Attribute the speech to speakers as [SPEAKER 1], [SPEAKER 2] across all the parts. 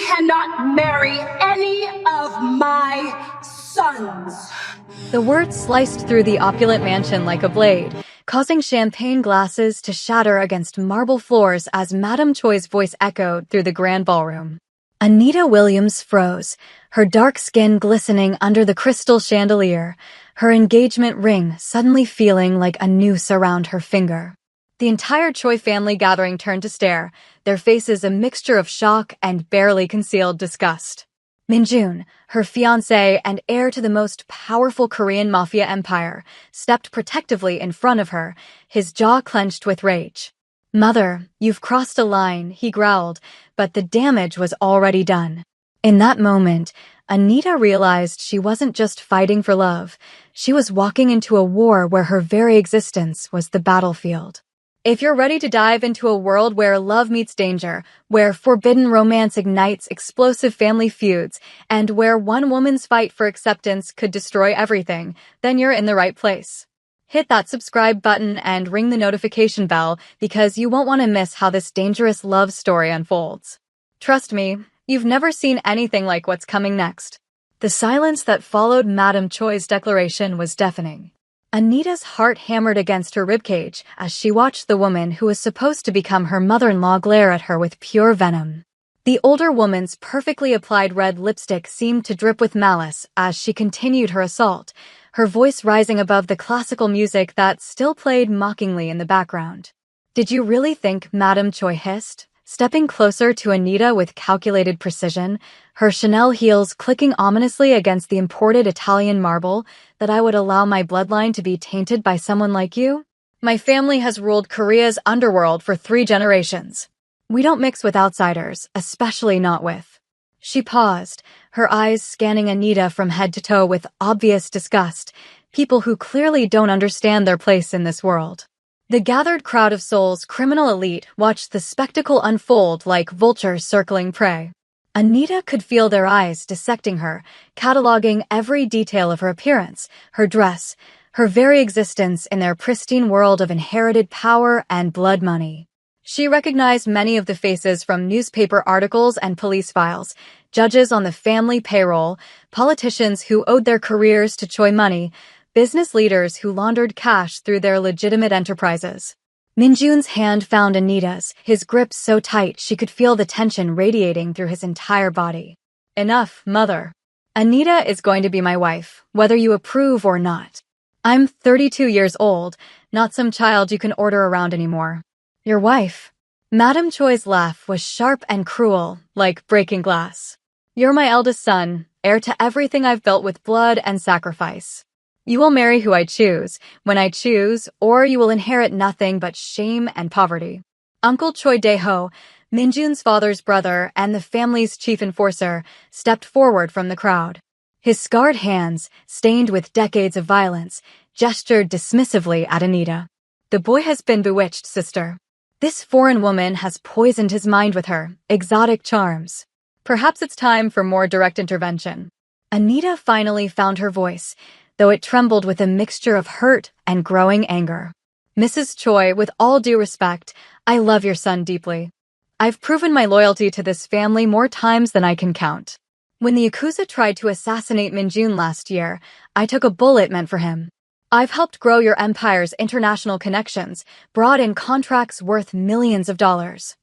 [SPEAKER 1] cannot marry any of my sons.
[SPEAKER 2] The words sliced through the opulent mansion like a blade, causing champagne glasses to shatter against marble floors as Madame Choi's voice echoed through the grand ballroom. Anita Williams froze, her dark skin glistening under the crystal chandelier, her engagement ring suddenly feeling like a noose around her finger. The entire Choi family gathering turned to stare, their faces a mixture of shock and barely concealed disgust. Minjun, her fiancé and heir to the most powerful Korean Mafia empire, stepped protectively in front of her, his jaw clenched with rage. "Mother, you've crossed a line," he growled, but the damage was already done. In that moment, Anita realized she wasn't just fighting for love, she was walking into a war where her very existence was the battlefield. If you're ready to dive into a world where love meets danger, where forbidden romance ignites explosive family feuds, and where one woman's fight for acceptance could destroy everything, then you're in the right place. Hit that subscribe button and ring the notification bell because you won't want to miss how this dangerous love story unfolds. Trust me, you've never seen anything like what's coming next. The silence that followed Madame Choi's declaration was deafening. Anita's heart hammered against her ribcage as she watched the woman who was supposed to become her mother-in-law glare at her with pure venom. The older woman's perfectly applied red lipstick seemed to drip with malice as she continued her assault, her voice rising above the classical music that still played mockingly in the background. "Did you really think," Madame Choi hissed, stepping closer to Anita with calculated precision, her Chanel heels clicking ominously against the imported Italian marble, "that I would allow my bloodline to be tainted by someone like you? My family has ruled Korea's underworld for 3 generations. We don't mix with outsiders, especially not with—" She paused, her eyes scanning Anita from head to toe with obvious disgust, people who clearly don't understand their place in this world. The gathered crowd of Seoul's criminal elite watched the spectacle unfold like vultures circling prey. Anita could feel their eyes dissecting her, cataloging every detail of her appearance, her dress, her very existence in their pristine world of inherited power and blood money. She recognized many of the faces from newspaper articles and police files, judges on the family payroll, politicians who owed their careers to Choi money, business leaders who laundered cash through their legitimate enterprises. Minjun's hand found Anita's, his grip so tight she could feel the tension radiating through his entire body. "Enough, mother. Anita is going to be my wife, whether you approve or not. I'm 32 years old, not some child you can order around anymore. Your wife." Madame Choi's laugh was sharp and cruel, like breaking glass. "You're my eldest son, heir to everything I've built with blood and sacrifice. You will marry who I choose, when I choose, or you will inherit nothing but shame and poverty." Uncle Choi Dae-ho, Minjun's father's brother and the family's chief enforcer, stepped forward from the crowd. His scarred hands, stained with decades of violence, gestured dismissively at Anita. "The boy has been bewitched, sister. This foreign woman has poisoned his mind with her exotic charms. Perhaps it's time for more direct intervention." Anita finally found her voice, though it trembled with a mixture of hurt and growing anger. "Mrs. Choi, with all due respect, I love your son deeply. I've proven my loyalty to this family more times than I can count. When the Yakuza tried to assassinate Minjun last year, I took a bullet meant for him. I've helped grow your empire's international connections, brought in contracts worth millions of dollars.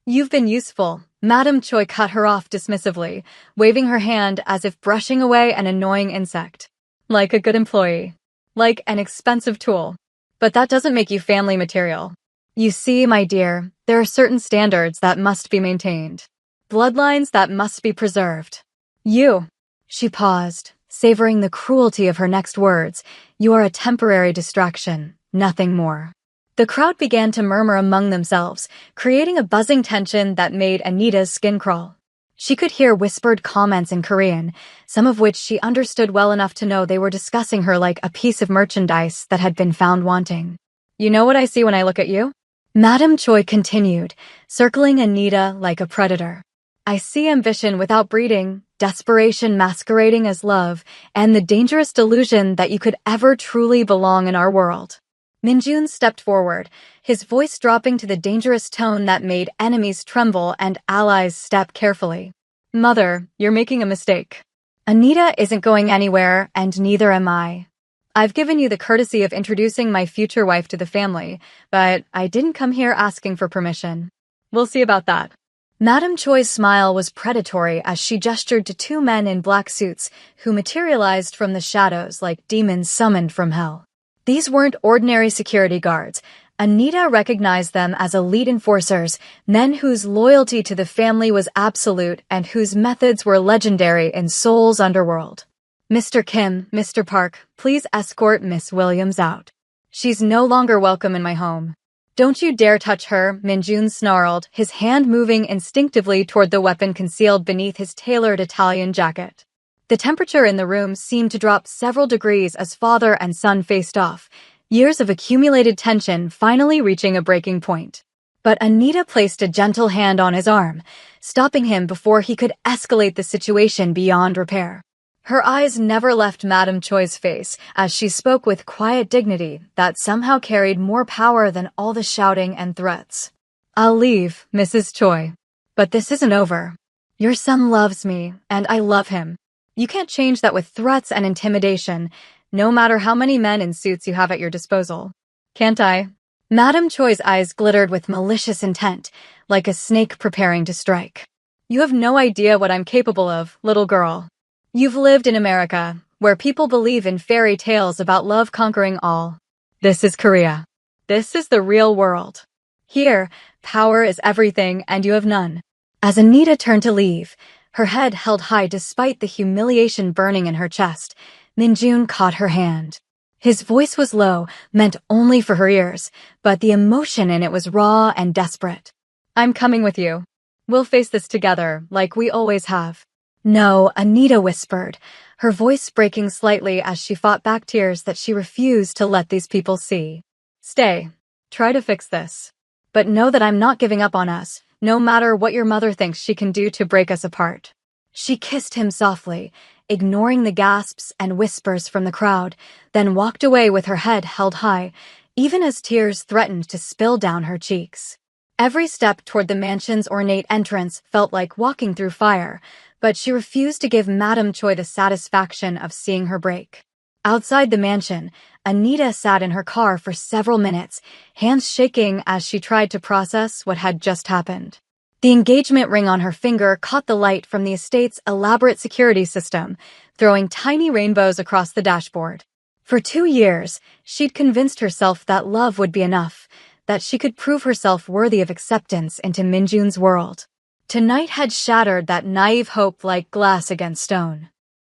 [SPEAKER 2] You've been useful." Madame Choi cut her off dismissively, waving her hand as if brushing away an annoying insect. "Like a good employee. Like an expensive tool. But that doesn't make you family material. You see, my dear, there are certain standards that must be maintained. Bloodlines that must be preserved. You." She paused, savoring the cruelty of her next words. "You are a temporary distraction, nothing more." The crowd began to murmur among themselves, creating a buzzing tension that made Anita's skin crawl. She could hear whispered comments in Korean, some of which she understood well enough to know they were discussing her like a piece of merchandise that had been found wanting. "You know what I see when I look at you?" Madame Choi continued, circling Anita like a predator. "I see ambition without breeding, desperation masquerading as love, and the dangerous delusion that you could ever truly belong in our world." Minjun stepped forward, his voice dropping to the dangerous tone that made enemies tremble and allies step carefully. Mother, you're making a mistake. Anita isn't going anywhere, and neither am I. I've given you the courtesy of introducing my future wife to the family, but I didn't come here asking for permission. We'll see about that. Madame Choi's smile was predatory as she gestured to two men in black suits who materialized from the shadows like demons summoned from hell. These weren't ordinary security guards. Anita recognized them as elite enforcers, men whose loyalty to the family was absolute and whose methods were legendary in Seoul's underworld. Mr. Kim, Mr. Park, please escort Miss Williams out. She's no longer welcome in my home. Don't you dare touch her, Minjun snarled, his hand moving instinctively toward the weapon concealed beneath his tailored Italian jacket. The temperature in the room seemed to drop several degrees as father and son faced off, years of accumulated tension finally reaching a breaking point. But Anita placed a gentle hand on his arm, stopping him before he could escalate the situation beyond repair. Her eyes never left Madame Choi's face as she spoke with quiet dignity that somehow carried more power than all the shouting and threats. I'll leave, Mrs. Choi. But this isn't over. Your son loves me, and I love him. You can't change that with threats and intimidation, no matter how many men in suits you have at your disposal. Can't I? Madame Choi's eyes glittered with malicious intent, like a snake preparing to strike. You have no idea what I'm capable of, little girl. You've lived in America, where people believe in fairy tales about love conquering all. This is Korea. This is the real world. Here, power is everything and you have none. As Anita turned to leave, her head held high despite the humiliation burning in her chest, Minjun caught her hand. His voice was low, meant only for her ears, but the emotion in it was raw and desperate. I'm coming with you. We'll face this together, like we always have. No, Anita whispered, her voice breaking slightly as she fought back tears that she refused to let these people see. Stay. Try to fix this. But know that I'm not giving up on us, no matter what your mother thinks she can do to break us apart. She kissed him softly, ignoring the gasps and whispers from the crowd, then walked away with her head held high, even as tears threatened to spill down her cheeks. Every step toward the mansion's ornate entrance felt like walking through fire, but she refused to give Madame Choi the satisfaction of seeing her break. Outside the mansion, Anita sat in her car for several minutes, hands shaking as she tried to process what had just happened. The engagement ring on her finger caught the light from the estate's elaborate security system, throwing tiny rainbows across the dashboard. For 2 years, she'd convinced herself that love would be enough, that she could prove herself worthy of acceptance into Minjun's world. Tonight had shattered that naive hope like glass against stone.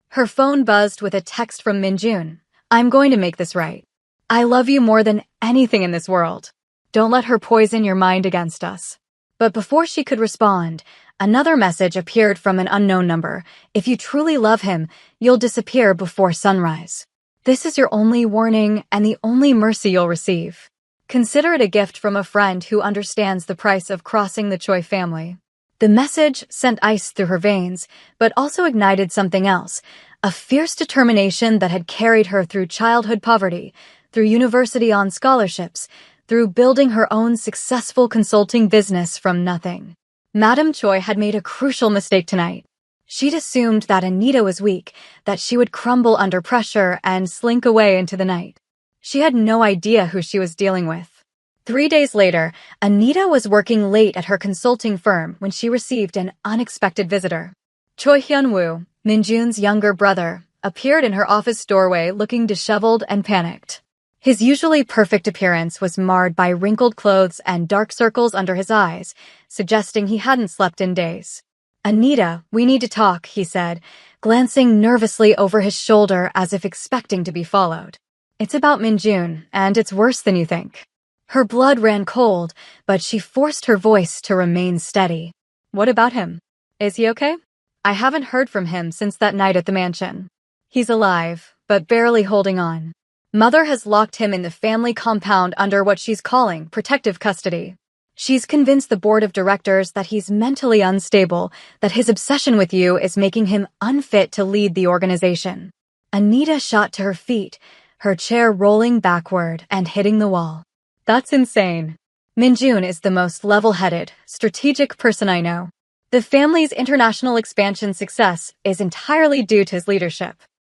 [SPEAKER 2] Her phone buzzed with a text from Minjun. I'm going to make this right. I love you more than anything in this world. Don't let her poison your mind against us. But before she could respond, another message appeared from an unknown number. If you truly love him, you'll disappear before sunrise. This is your only warning and the only mercy you'll receive. Consider it a gift from a friend who understands the price of crossing the Choi family. The message sent ice through her veins, but also ignited something else, a fierce determination that had carried her through childhood poverty, through university on scholarships, through building her own successful consulting business from nothing. Madame Choi had made a crucial mistake tonight. She'd assumed that Anita was weak, that she would crumble under pressure and slink away into the night. She had no idea who she was dealing with. 3 days later, Anita was working late at her consulting firm when she received an unexpected visitor. Choi Hyun-woo, Minjun's younger brother, appeared in her office doorway looking disheveled and panicked. His usually perfect appearance was marred by wrinkled clothes and dark circles under his eyes, suggesting he hadn't slept in days. Anita, we need to talk, he said, glancing nervously over his shoulder as if expecting to be followed. It's about Minjun, and it's worse than you think. Her blood ran cold, but she forced her voice to remain steady. What about him? Is he okay? I haven't heard from him since that night at the mansion. He's alive, but barely holding on. Mother has locked him in the family compound under what she's calling protective custody. She's convinced the board of directors that he's mentally unstable, that his obsession with you is making him unfit to lead the organization. Anita shot to her feet, her chair rolling backward and hitting the wall. That's insane. Minjun is the most level-headed, strategic person I know. The family's international expansion success is entirely due to his leadership.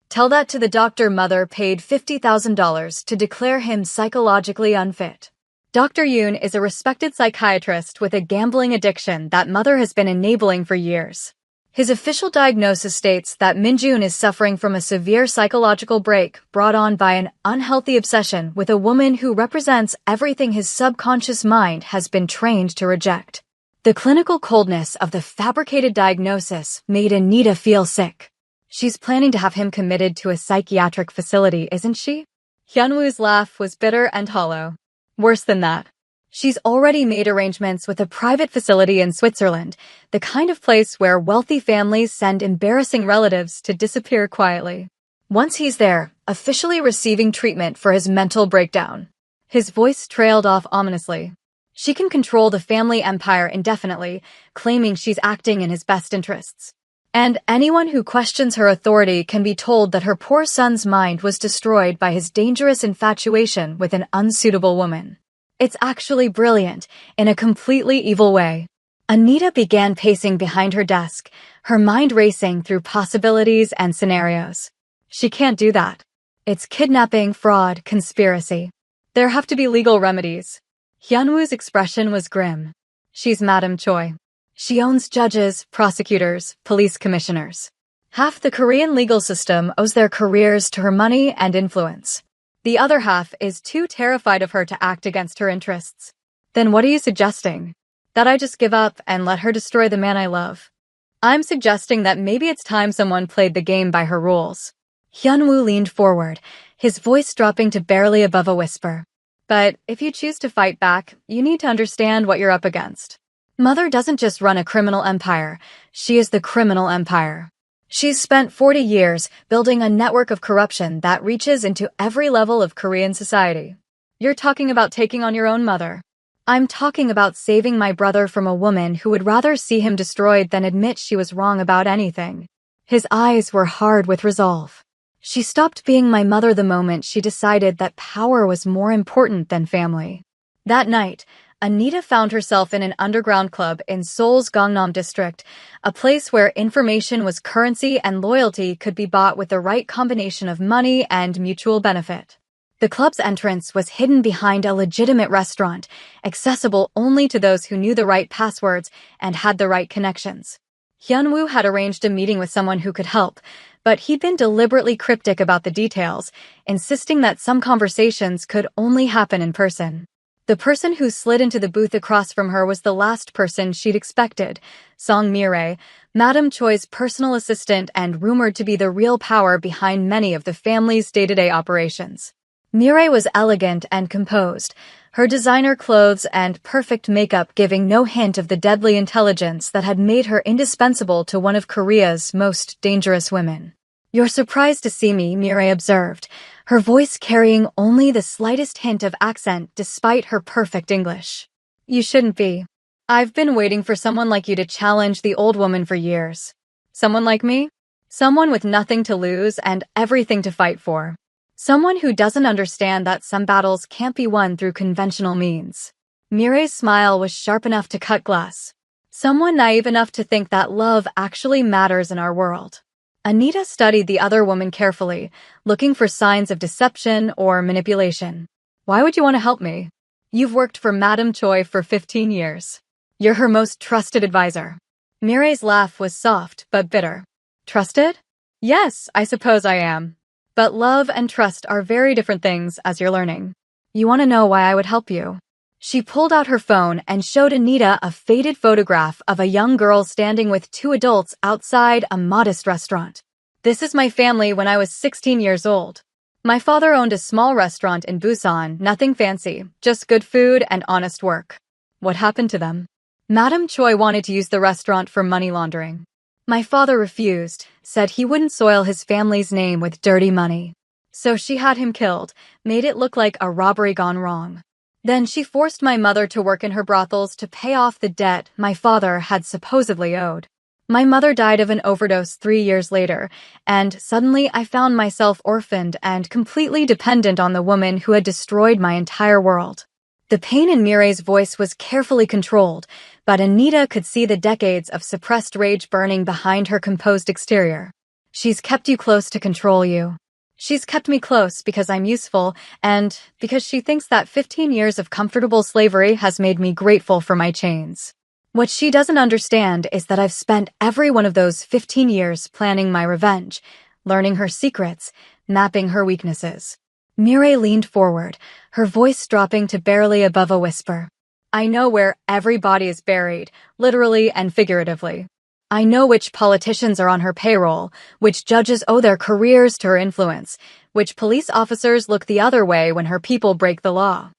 [SPEAKER 2] Tell that to the doctor mother paid $50,000 to declare him psychologically unfit. Dr. Yoon is a respected psychiatrist with a gambling addiction that mother has been enabling for years. His official diagnosis states that Minjun is suffering from a severe psychological break brought on by an unhealthy obsession with a woman who represents everything his subconscious mind has been trained to reject. The clinical coldness of the fabricated diagnosis made Anita feel sick. She's planning to have him committed to a psychiatric facility, isn't she? Hyunwoo's laugh was bitter and hollow. Worse than that. She's already made arrangements with a private facility in Switzerland, the kind of place where wealthy families send embarrassing relatives to disappear quietly. Once he's there, officially receiving treatment for his mental breakdown. His voice trailed off ominously. She can control the family empire indefinitely, claiming she's acting in his best interests. And anyone who questions her authority can be told that her poor son's mind was destroyed by his dangerous infatuation with an unsuitable woman. It's actually brilliant, in a completely evil way. Anita began pacing behind her desk, her mind racing through possibilities and scenarios. She can't do that. It's kidnapping, fraud, conspiracy. There have to be legal remedies. Hyunwoo's expression was grim. She's Madam Choi. She owns judges, prosecutors, police commissioners. Half the Korean legal system owes their careers to her money and influence. The other half is too terrified of her to act against her interests. Then what are you suggesting? That I just give up and let her destroy the man I love? I'm suggesting that maybe it's time someone played the game by her rules. Hyunwoo leaned forward, his voice dropping to barely above a whisper. But if you choose to fight back, you need to understand what you're up against. Mother doesn't just run a criminal empire, she is the criminal empire. She's spent 40 years building a network of corruption that reaches into every level of Korean society. You're talking about taking on your own mother. I'm talking about saving my brother from a woman who would rather see him destroyed than admit she was wrong about anything. His eyes were hard with resolve. She stopped being my mother the moment she decided that power was more important than family. That night, Anita found herself in an underground club in Seoul's Gangnam district, a place where information was currency and loyalty could be bought with the right combination of money and mutual benefit. The club's entrance was hidden behind a legitimate restaurant, accessible only to those who knew the right passwords and had the right connections. Hyunwoo had arranged a meeting with someone who could help, but he'd been deliberately cryptic about the details, insisting that some conversations could only happen in person. The person who slid into the booth across from her was the last person she'd expected, Song Mireille, Madam Choi's personal assistant and rumored to be the real power behind many of the family's day-to-day operations. Mireille was elegant and composed, her designer clothes and perfect makeup giving no hint of the deadly intelligence that had made her indispensable to one of Korea's most dangerous women. "You're surprised to see me," Mireille observed, her voice carrying only the slightest hint of accent despite her perfect English. "You shouldn't be. I've been waiting for someone like you to challenge the old woman for years. Someone like me? Someone with nothing to lose and everything to fight for. Someone who doesn't understand that some battles can't be won through conventional means." Mireille's smile was sharp enough to cut glass. Someone naive enough to think that love actually matters in our world. Anita studied the other woman carefully, looking for signs of deception or manipulation. "Why would you want to help me? You've worked for Madam Choi for 15 years. You're her most trusted advisor." Mireille's laugh was soft but bitter. "Trusted? Yes, I suppose I am. But love and trust are very different things, as you're learning. You want to know why I would help you?" She pulled out her phone and showed Anita a faded photograph of a young girl standing with two adults outside a modest restaurant. "This is my family when I was 16 years old. My father owned a small restaurant in Busan, nothing fancy, just good food and honest work. What happened to them? Madam Choi wanted to use the restaurant for money laundering. My father refused, said he wouldn't soil his family's name with dirty money. So she had him killed, made it look like a robbery gone wrong. Then she forced my mother to work in her brothels to pay off the debt my father had supposedly owed. My mother died of an overdose 3 years later, and suddenly I found myself orphaned and completely dependent on the woman who had destroyed my entire world." The pain in Mireille's voice was carefully controlled, but Anita could see the decades of suppressed rage burning behind her composed exterior. She's kept you close to control you. She's kept me close because I'm useful, and because she thinks that 15 years of comfortable slavery has made me grateful for my chains. What she doesn't understand is that I've spent every one of those 15 years planning my revenge, learning her secrets, mapping her weaknesses. Mireille leaned forward, her voice dropping to barely above a whisper. I know where every body is buried, literally and figuratively. I know which politicians are on her payroll, which judges owe their careers to her influence, which police officers look the other way when her people break the law.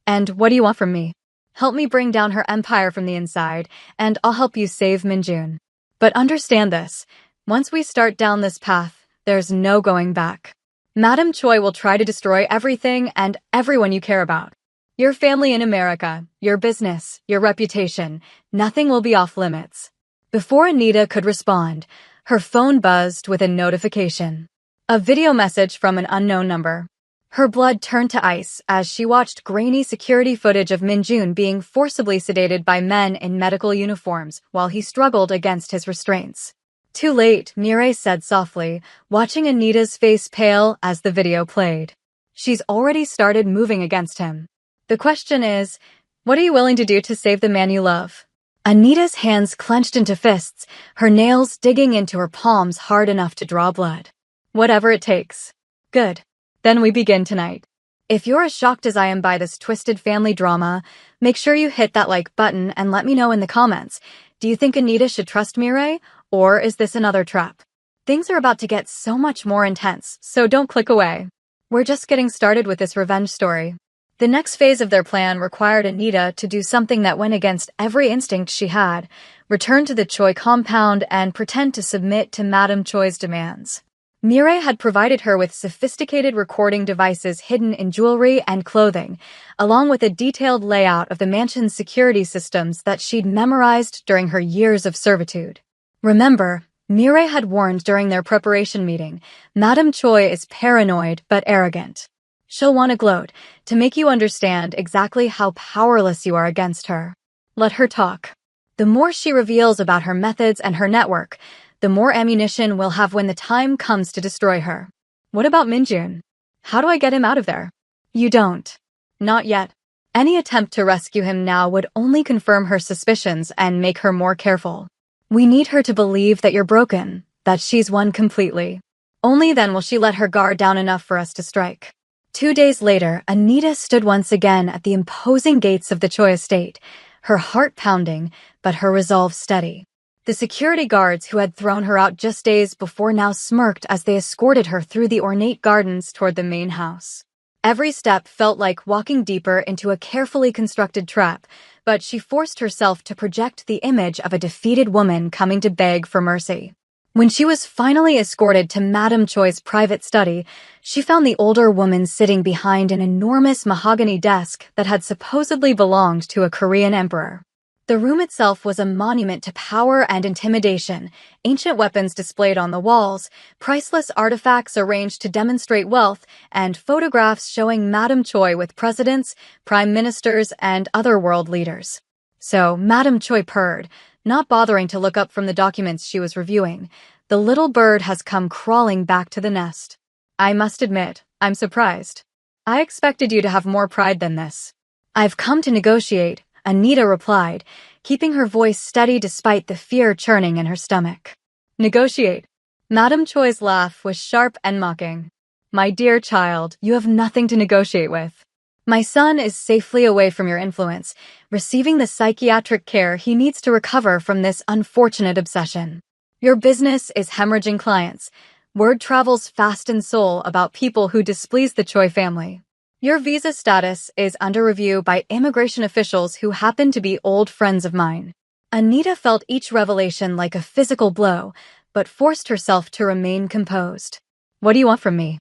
[SPEAKER 2] And what do you want from me? Help me bring down her empire from the inside, and I'll help you save Minjun. But understand this, once we start down this path, there's no going back. Madame Choi will try to destroy everything and everyone you care about. Your family in America, your business, your reputation, nothing will be off limits. Before Anita could respond, her phone buzzed with a notification. A video message from an unknown number. Her blood turned to ice as she watched grainy security footage of Minjun being forcibly sedated by men in medical uniforms while he struggled against his restraints. Too late, Mireille said softly, watching Anita's face pale as the video played. She's already started moving against him. The question is, what are you willing to do to save the man you love? Anita's hands clenched into fists, her nails digging into her palms hard enough to draw blood. Whatever it takes. Good. Then we begin tonight. If you're as shocked as I am by this twisted family drama, make sure you hit that like button and let me know in the comments. Do you think Anita should trust Mireille, or is this another trap? Things are about to get so much more intense, so don't click away. We're just getting started with this revenge story. The next phase of their plan required Anita to do something that went against every instinct she had, return to the Choi compound and pretend to submit to Madame Choi's demands. Mireille had provided her with sophisticated recording devices hidden in jewelry and clothing, along with a detailed layout of the mansion's security systems that she'd memorized during her years of servitude. Remember, Mireille had warned during their preparation meeting, Madame Choi is paranoid but arrogant. She'll want to gloat, to make you understand exactly how powerless you are against her. Let her talk. The more she reveals about her methods and her network, the more ammunition we'll have when the time comes to destroy her. What about Minjun? How do I get him out of there? You don't. Not yet. Any attempt to rescue him now would only confirm her suspicions and make her more careful. We need her to believe that you're broken, that she's won completely. Only then will she let her guard down enough for us to strike. 2 days later, Anita stood once again at the imposing gates of the Choi estate, her heart pounding, but her resolve steady. The security guards who had thrown her out just days before now smirked as they escorted her through the ornate gardens toward the main house. Every step felt like walking deeper into a carefully constructed trap, but she forced herself to project the image of a defeated woman coming to beg for mercy. When she was finally escorted to Madame Choi's private study, she found the older woman sitting behind an enormous mahogany desk that had supposedly belonged to a Korean emperor. The room itself was a monument to power and intimidation, ancient weapons displayed on the walls, priceless artifacts arranged to demonstrate wealth, and photographs showing Madame Choi with presidents, prime ministers, and other world leaders. So Madame Choi purred, not bothering to look up from the documents she was reviewing. The little bird has come crawling back to the nest. I must admit, I'm surprised. I expected you to have more pride than this. I've come to negotiate, Anita replied, keeping her voice steady despite the fear churning in her stomach. Negotiate. Madame Choi's laugh was sharp and mocking. My dear child, you have nothing to negotiate with. My son is safely away from your influence, receiving the psychiatric care he needs to recover from this unfortunate obsession. Your business is hemorrhaging clients. Word travels fast in Seoul about people who displease the Choi family. Your visa status is under review by immigration officials who happen to be old friends of mine. Anita felt each revelation like a physical blow, but forced herself to remain composed. What do you want from me?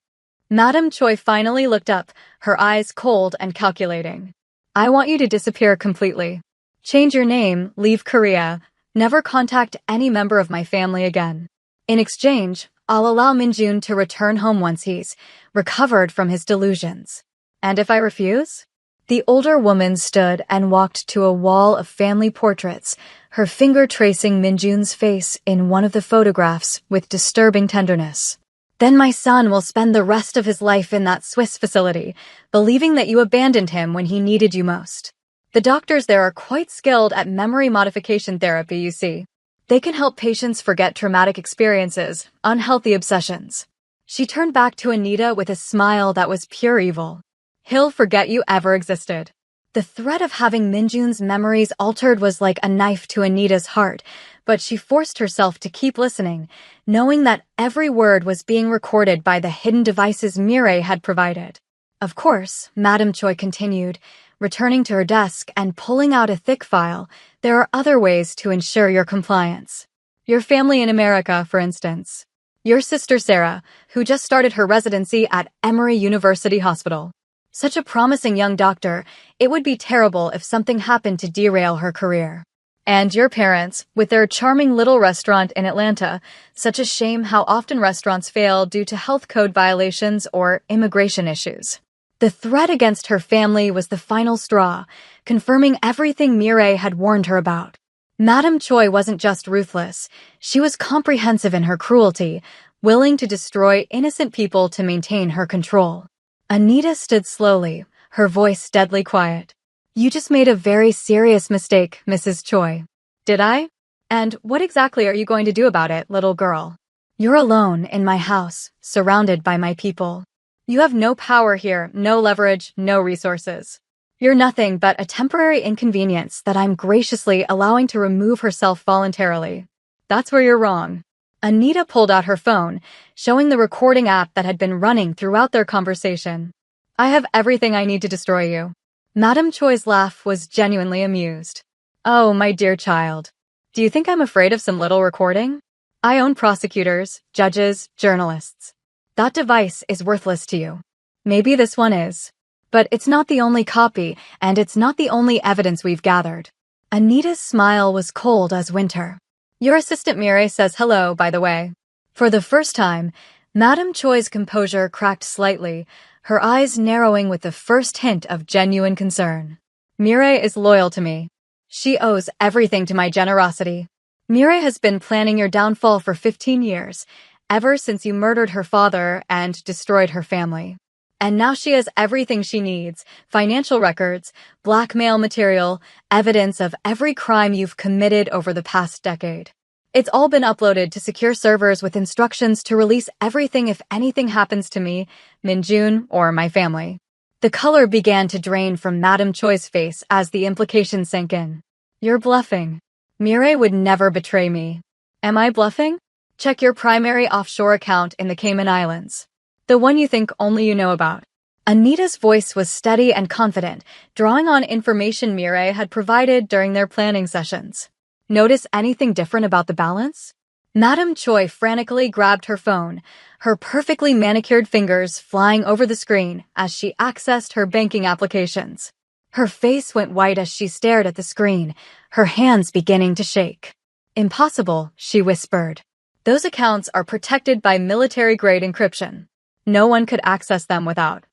[SPEAKER 2] Madame Choi finally looked up, her eyes cold and calculating. I want you to disappear completely. Change your name, leave Korea, never contact any member of my family again. In exchange, I'll allow Minjun to return home once he's recovered from his delusions. And if I refuse? The older woman stood and walked to a wall of family portraits, her finger tracing Minjun's face in one of the photographs with disturbing tenderness. Then my son will spend the rest of his life in that Swiss facility, believing that you abandoned him when he needed you most. The doctors there are quite skilled at memory modification therapy, you see. They can help patients forget traumatic experiences, unhealthy obsessions. She turned back to Anita with a smile that was pure evil. He'll forget you ever existed. The threat of having Minjun's memories altered was like a knife to Anita's heart, but she forced herself to keep listening, knowing that every word was being recorded by the hidden devices Mireille had provided. Of course, Madame Choi continued, returning to her desk and pulling out a thick file, there are other ways to ensure your compliance. Your family in America, for instance. Your sister Sarah, who just started her residency at Emory University Hospital. Such a promising young doctor, it would be terrible if something happened to derail her career. And your parents, with their charming little restaurant in Atlanta, such a shame how often restaurants fail due to health code violations or immigration issues. The threat against her family was the final straw, confirming everything Mireille had warned her about. Madame Choi wasn't just ruthless, she was comprehensive in her cruelty, willing to destroy innocent people to maintain her control. Anita stood slowly, her voice deadly quiet. You just made a very serious mistake, Mrs. Choi. Did I? And what exactly are you going to do about it, little girl? You're alone in my house, surrounded by my people. You have no power here, no leverage, no resources. You're nothing but a temporary inconvenience that I'm graciously allowing to remove herself voluntarily. That's where you're wrong. Anita pulled out her phone, showing the recording app that had been running throughout their conversation. I have everything I need to destroy you. Madame Choi's laugh was genuinely amused. Oh, my dear child. Do you think I'm afraid of some little recording? I own prosecutors, judges, journalists. That device is worthless to you. Maybe this one is. But it's not the only copy, and it's not the only evidence we've gathered. Anita's smile was cold as winter. Your assistant Mireille says hello, by the way. For the first time, Madame Choi's composure cracked slightly, her eyes narrowing with the first hint of genuine concern. Mireille is loyal to me. She owes everything to my generosity. Mireille has been planning your downfall for 15 years, ever since you murdered her father and destroyed her family. And now she has everything she needs, financial records, blackmail material, evidence of every crime you've committed over the past decade. It's all been uploaded to secure servers with instructions to release everything if anything happens to me, Minjun, or my family. The color began to drain from Madame Choi's face as the implication sank in. You're bluffing. Mireille would never betray me. Am I bluffing? Check your primary offshore account in the Cayman Islands. The one you think only you know about. Anita's voice was steady and confident, drawing on information Mireille had provided during their planning sessions. Notice anything different about the balance? Madame Choi frantically grabbed her phone, her perfectly manicured fingers flying over the screen as she accessed her banking applications. Her face went white as she stared at the screen, her hands beginning to shake. Impossible, she whispered. Those accounts are protected by military-grade encryption. No one could access them without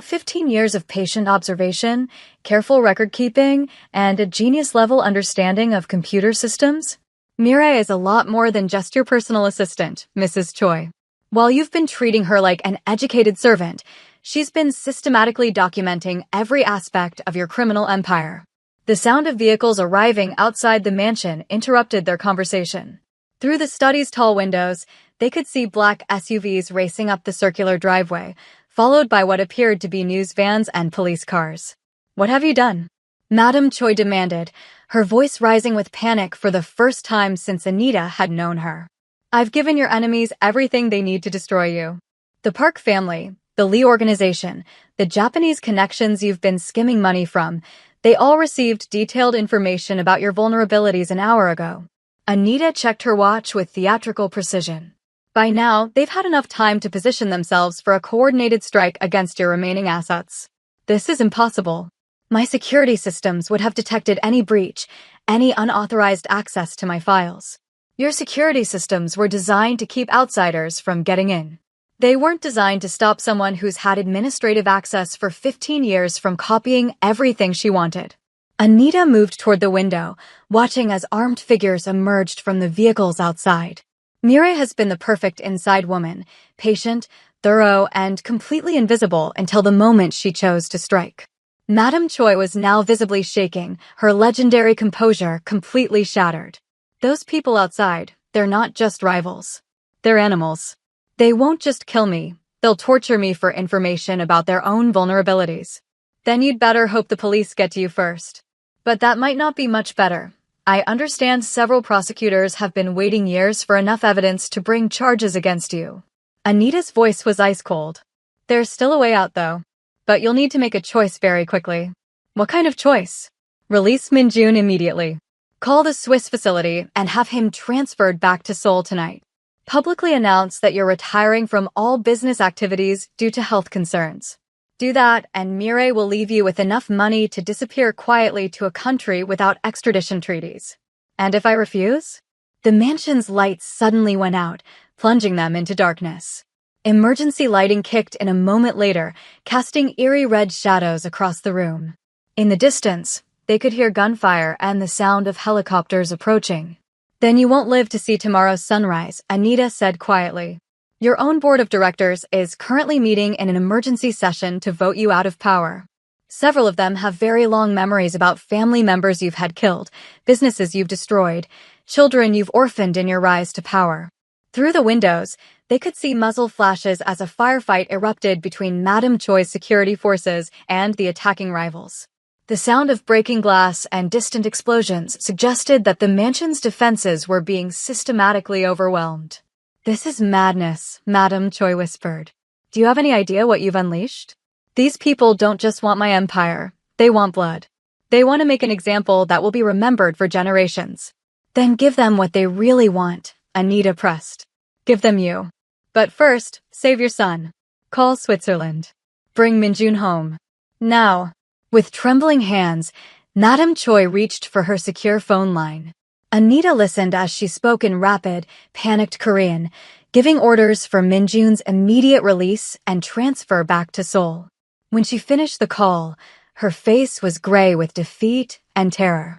[SPEAKER 2] 15 years of patient observation, careful record-keeping, and a genius-level understanding of computer systems. Mireille is a lot more than just your personal assistant, Mrs. Choi. While you've been treating her like an educated servant, she's been systematically documenting every aspect of your criminal empire. The sound of vehicles arriving outside the mansion interrupted their conversation. Through the study's tall windows, they could see black SUVs racing up the circular driveway, followed by what appeared to be news vans and police cars. What have you done? Madame Choi demanded, her voice rising with panic for the first time since Anita had known her. I've given your enemies everything they need to destroy you. The Park family, the Lee organization, the Japanese connections you've been skimming money from, they all received detailed information about your vulnerabilities an hour ago. Anita checked her watch with theatrical precision. By now, they've had enough time to position themselves for a coordinated strike against your remaining assets. This is impossible. My security systems would have detected any breach, any unauthorized access to my files. Your security systems were designed to keep outsiders from getting in. They weren't designed to stop someone who's had administrative access for 15 years from copying everything she wanted. Anita moved toward the window, watching as armed figures emerged from the vehicles outside. Mireille has been the perfect inside woman, patient, thorough, and completely invisible until the moment she chose to strike. Madame Choi was now visibly shaking, her legendary composure completely shattered. Those people outside, they're not just rivals. They're animals. They won't just kill me, they'll torture me for information about their own vulnerabilities. Then you'd better hope the police get to you first. But that might not be much better. I understand several prosecutors have been waiting years for enough evidence to bring charges against you. Anita's voice was ice cold. There's still a way out, though. But you'll need to make a choice very quickly. What kind of choice? Release Min-jun immediately. Call the Swiss facility and have him transferred back to Seoul tonight. Publicly announce that you're retiring from all business activities due to health concerns. Do that, and Mireille will leave you with enough money to disappear quietly to a country without extradition treaties. And if I refuse? The mansion's lights suddenly went out, plunging them into darkness. Emergency lighting kicked in a moment later, casting eerie red shadows across the room. In the distance, they could hear gunfire and the sound of helicopters approaching. Then you won't live to see tomorrow's sunrise, Anita said quietly. Your own board of directors is currently meeting in an emergency session to vote you out of power. Several of them have very long memories about family members you've had killed, businesses you've destroyed, children you've orphaned in your rise to power. Through the windows, they could see muzzle flashes as a firefight erupted between Madame Choi's security forces and the attacking rivals. The sound of breaking glass and distant explosions suggested that the mansion's defenses were being systematically overwhelmed. This is madness, Madame Choi whispered. Do you have any idea what you've unleashed? These people don't just want my empire, they want blood. They want to make an example that will be remembered for generations. Then give them what they really want, Anita pressed. Give them you. But first, save your son. Call Switzerland. Bring Min-jun home. Now. With trembling hands, Madame Choi reached for her secure phone line. Anita listened as she spoke in rapid, panicked Korean, giving orders for Min-jun's immediate release and transfer back to Seoul. When she finished the call, her face was gray with defeat and terror.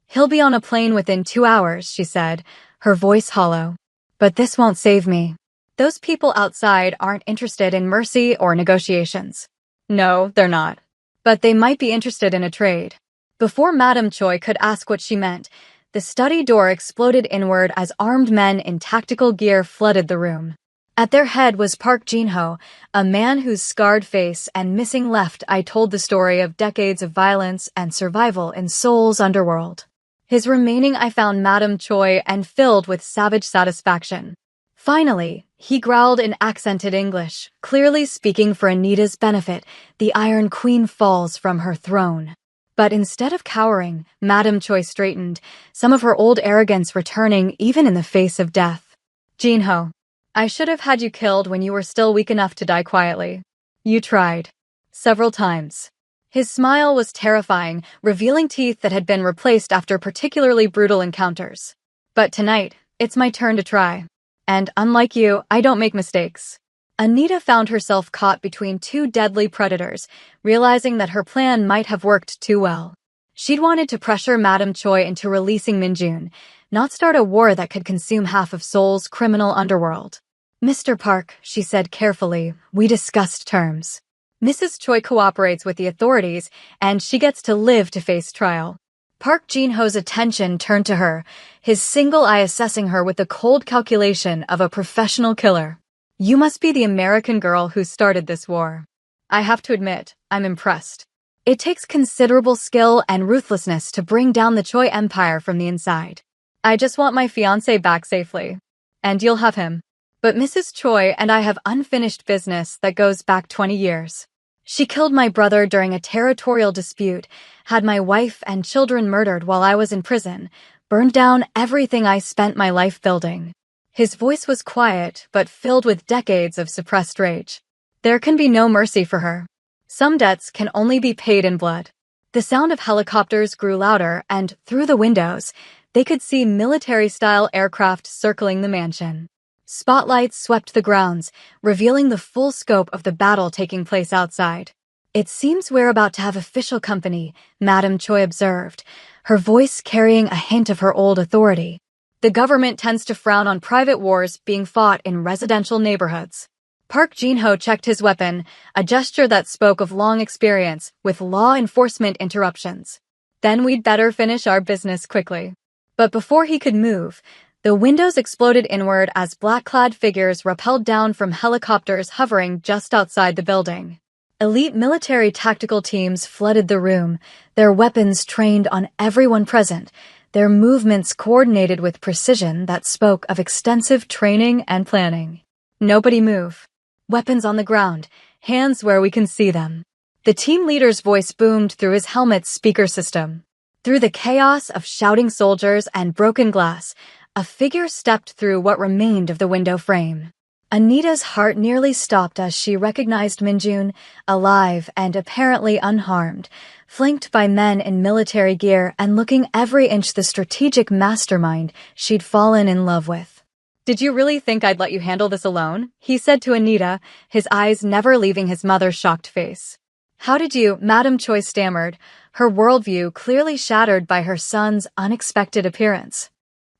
[SPEAKER 2] He'll be on a plane within 2 hours, she said, her voice hollow. But this won't save me. Those people outside aren't interested in mercy or negotiations. No, they're not. But they might be interested in a trade. Before Madame Choi could ask what she meant, the study door exploded inward as armed men in tactical gear flooded the room. At their head was Park Jin-ho, a man whose scarred face and missing left eye told the story of decades of violence and survival in Seoul's underworld. His remaining eye found Madame Choi and filled with savage satisfaction. Finally, he growled in accented English, clearly speaking for Anita's benefit. The Iron Queen falls from her throne. But instead of cowering, Madame Choi straightened, some of her old arrogance returning even in the face of death. Jin-ho, I should have had you killed when you were still weak enough to die quietly. You tried. Several times. His smile was terrifying, revealing teeth that had been replaced after particularly brutal encounters. But tonight, it's my turn to try. And unlike you, I don't make mistakes. Anita found herself caught between two deadly predators, realizing that her plan might have worked too well. She'd wanted to pressure Madame Choi into releasing Min-jun, not start a war that could consume half of Seoul's criminal underworld. Mr. Park, she said carefully, we discussed terms. Mrs. Choi cooperates with the authorities, and she gets to live to face trial. Park Jin-ho's attention turned to her, his single eye assessing her with the cold calculation of a professional killer. You must be the American girl who started this war. I have to admit, I'm impressed. It takes considerable skill and ruthlessness to bring down the Choi Empire from the inside. I just want my fiancé back safely. And you'll have him. But Mrs. Choi and I have unfinished business that goes back 20 years. She killed my brother during a territorial dispute, had my wife and children murdered while I was in prison, burned down everything I spent my life building. His voice was quiet, but filled with decades of suppressed rage. There can be no mercy for her. Some debts can only be paid in blood. The sound of helicopters grew louder, and through the windows, they could see military-style aircraft circling the mansion. Spotlights swept the grounds, revealing the full scope of the battle taking place outside. "It seems we're about to have official company," Madame Choi observed, her voice carrying a hint of her old authority. "The government tends to frown on private wars being fought in residential neighborhoods." Park Jin-ho checked his weapon, a gesture that spoke of long experience with law enforcement interruptions. "Then we'd better finish our business quickly." But before he could move, the windows exploded inward as black-clad figures rappelled down from helicopters hovering just outside the building. Elite military tactical teams flooded the room, their weapons trained on everyone present, their movements coordinated with precision that spoke of extensive training and planning. "Nobody move. Weapons on the ground, hands where we can see them." The team leader's voice boomed through his helmet's speaker system. Through the chaos of shouting soldiers and broken glass, a figure stepped through what remained of the window frame. Anita's heart nearly stopped as she recognized Minjun, alive and apparently unharmed, flanked by men in military gear and looking every inch the strategic mastermind she'd fallen in love with. "Did you really think I'd let you handle this alone?" he said to Anita, his eyes never leaving his mother's shocked face. "How did you?" Madame Choi stammered, her worldview clearly shattered by her son's unexpected appearance.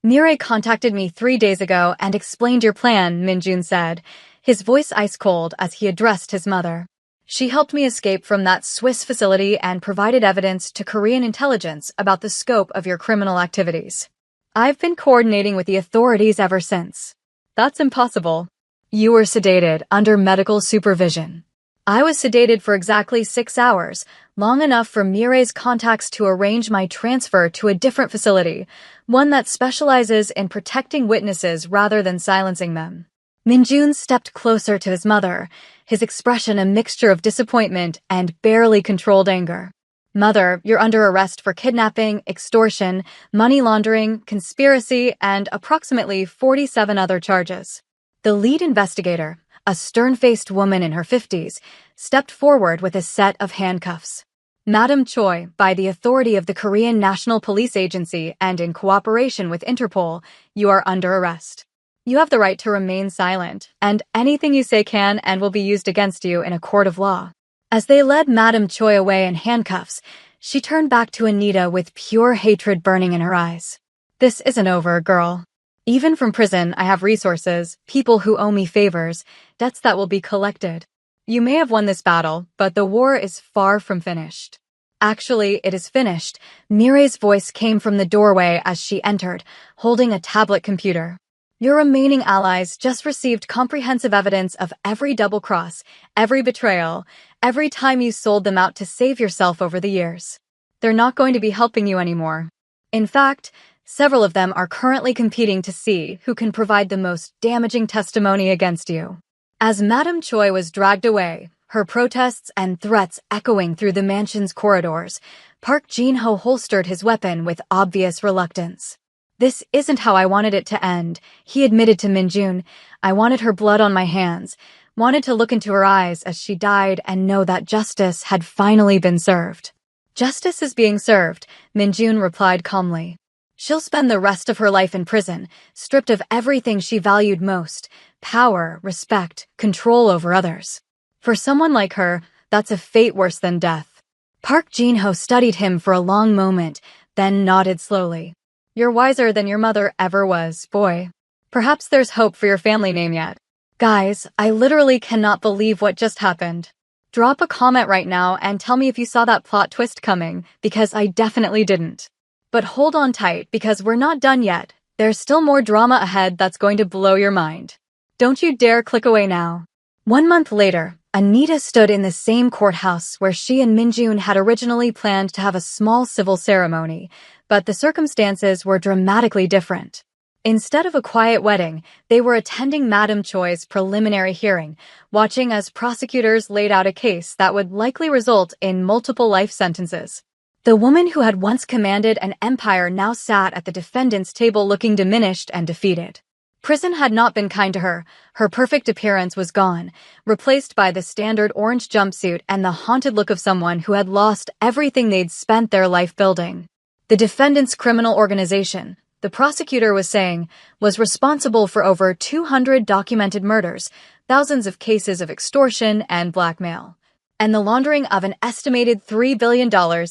[SPEAKER 2] "Mireille contacted me 3 days ago and explained your plan," Minjun said, his voice ice-cold as he addressed his mother. "She helped me escape from that Swiss facility and provided evidence to Korean intelligence about the scope of your criminal activities. I've been coordinating with the authorities ever since." "That's impossible." "You were sedated under medical supervision." "I was sedated for exactly 6 hours, long enough for Mireille's contacts to arrange my transfer to a different facility, one that specializes in protecting witnesses rather than silencing them." Minjun stepped closer to his mother, his expression a mixture of disappointment and barely controlled anger. "Mother, you're under arrest for kidnapping, extortion, money laundering, conspiracy, and approximately 47 other charges." The lead investigator, a stern-faced woman in her 50s, stepped forward with a set of handcuffs. "Madame Choi, by the authority of the Korean National Police Agency and in cooperation with Interpol, you are under arrest. You have the right to remain silent, and anything you say can and will be used against you in a court of law." As they led Madame Choi away in handcuffs, she turned back to Anita with pure hatred burning in her eyes. "This isn't over, girl. Even from prison, I have resources, people who owe me favors, debts that will be collected. You may have won this battle, but the war is far from finished." "Actually, it is finished." Mireille's voice came from the doorway as she entered, holding a tablet computer. "Your remaining allies just received comprehensive evidence of every double-cross, every betrayal, every time you sold them out to save yourself over the years. They're not going to be helping you anymore. In fact, several of them are currently competing to see who can provide the most damaging testimony against you." As Madame Choi was dragged away, her protests and threats echoing through the mansion's corridors, Park Jin-ho holstered his weapon with obvious reluctance. "This isn't how I wanted it to end," he admitted to Minjun. "I wanted her blood on my hands, wanted to look into her eyes as she died and know that justice had finally been served." "Justice is being served," Minjun replied calmly. "She'll spend the rest of her life in prison, stripped of everything she valued most: power, respect, control over others. For someone like her, that's a fate worse than death." Park Jin-ho studied him for a long moment, then nodded slowly. "You're wiser than your mother ever was, boy. Perhaps there's hope for your family name yet." "Guys, I literally cannot believe what just happened. Drop a comment right now and tell me if you saw that plot twist coming, because I definitely didn't. But hold on tight, because we're not done yet. There's still more drama ahead that's going to blow your mind. Don't you dare click away now." 1 month later, Anita stood in the same courthouse where she and Minjun had originally planned to have a small civil ceremony, but the circumstances were dramatically different. Instead of a quiet wedding, they were attending Madame Choi's preliminary hearing, watching as prosecutors laid out a case that would likely result in multiple life sentences. The woman who had once commanded an empire now sat at the defendant's table looking diminished and defeated. Prison had not been kind to her. Her perfect appearance was gone, replaced by the standard orange jumpsuit and the haunted look of someone who had lost everything they'd spent their life building. The defendant's criminal organization, the prosecutor was saying, was responsible for over 200 documented murders, thousands of cases of extortion and blackmail, and the laundering of an estimated $3 billion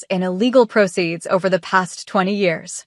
[SPEAKER 2] in illegal proceeds over the past 20 years.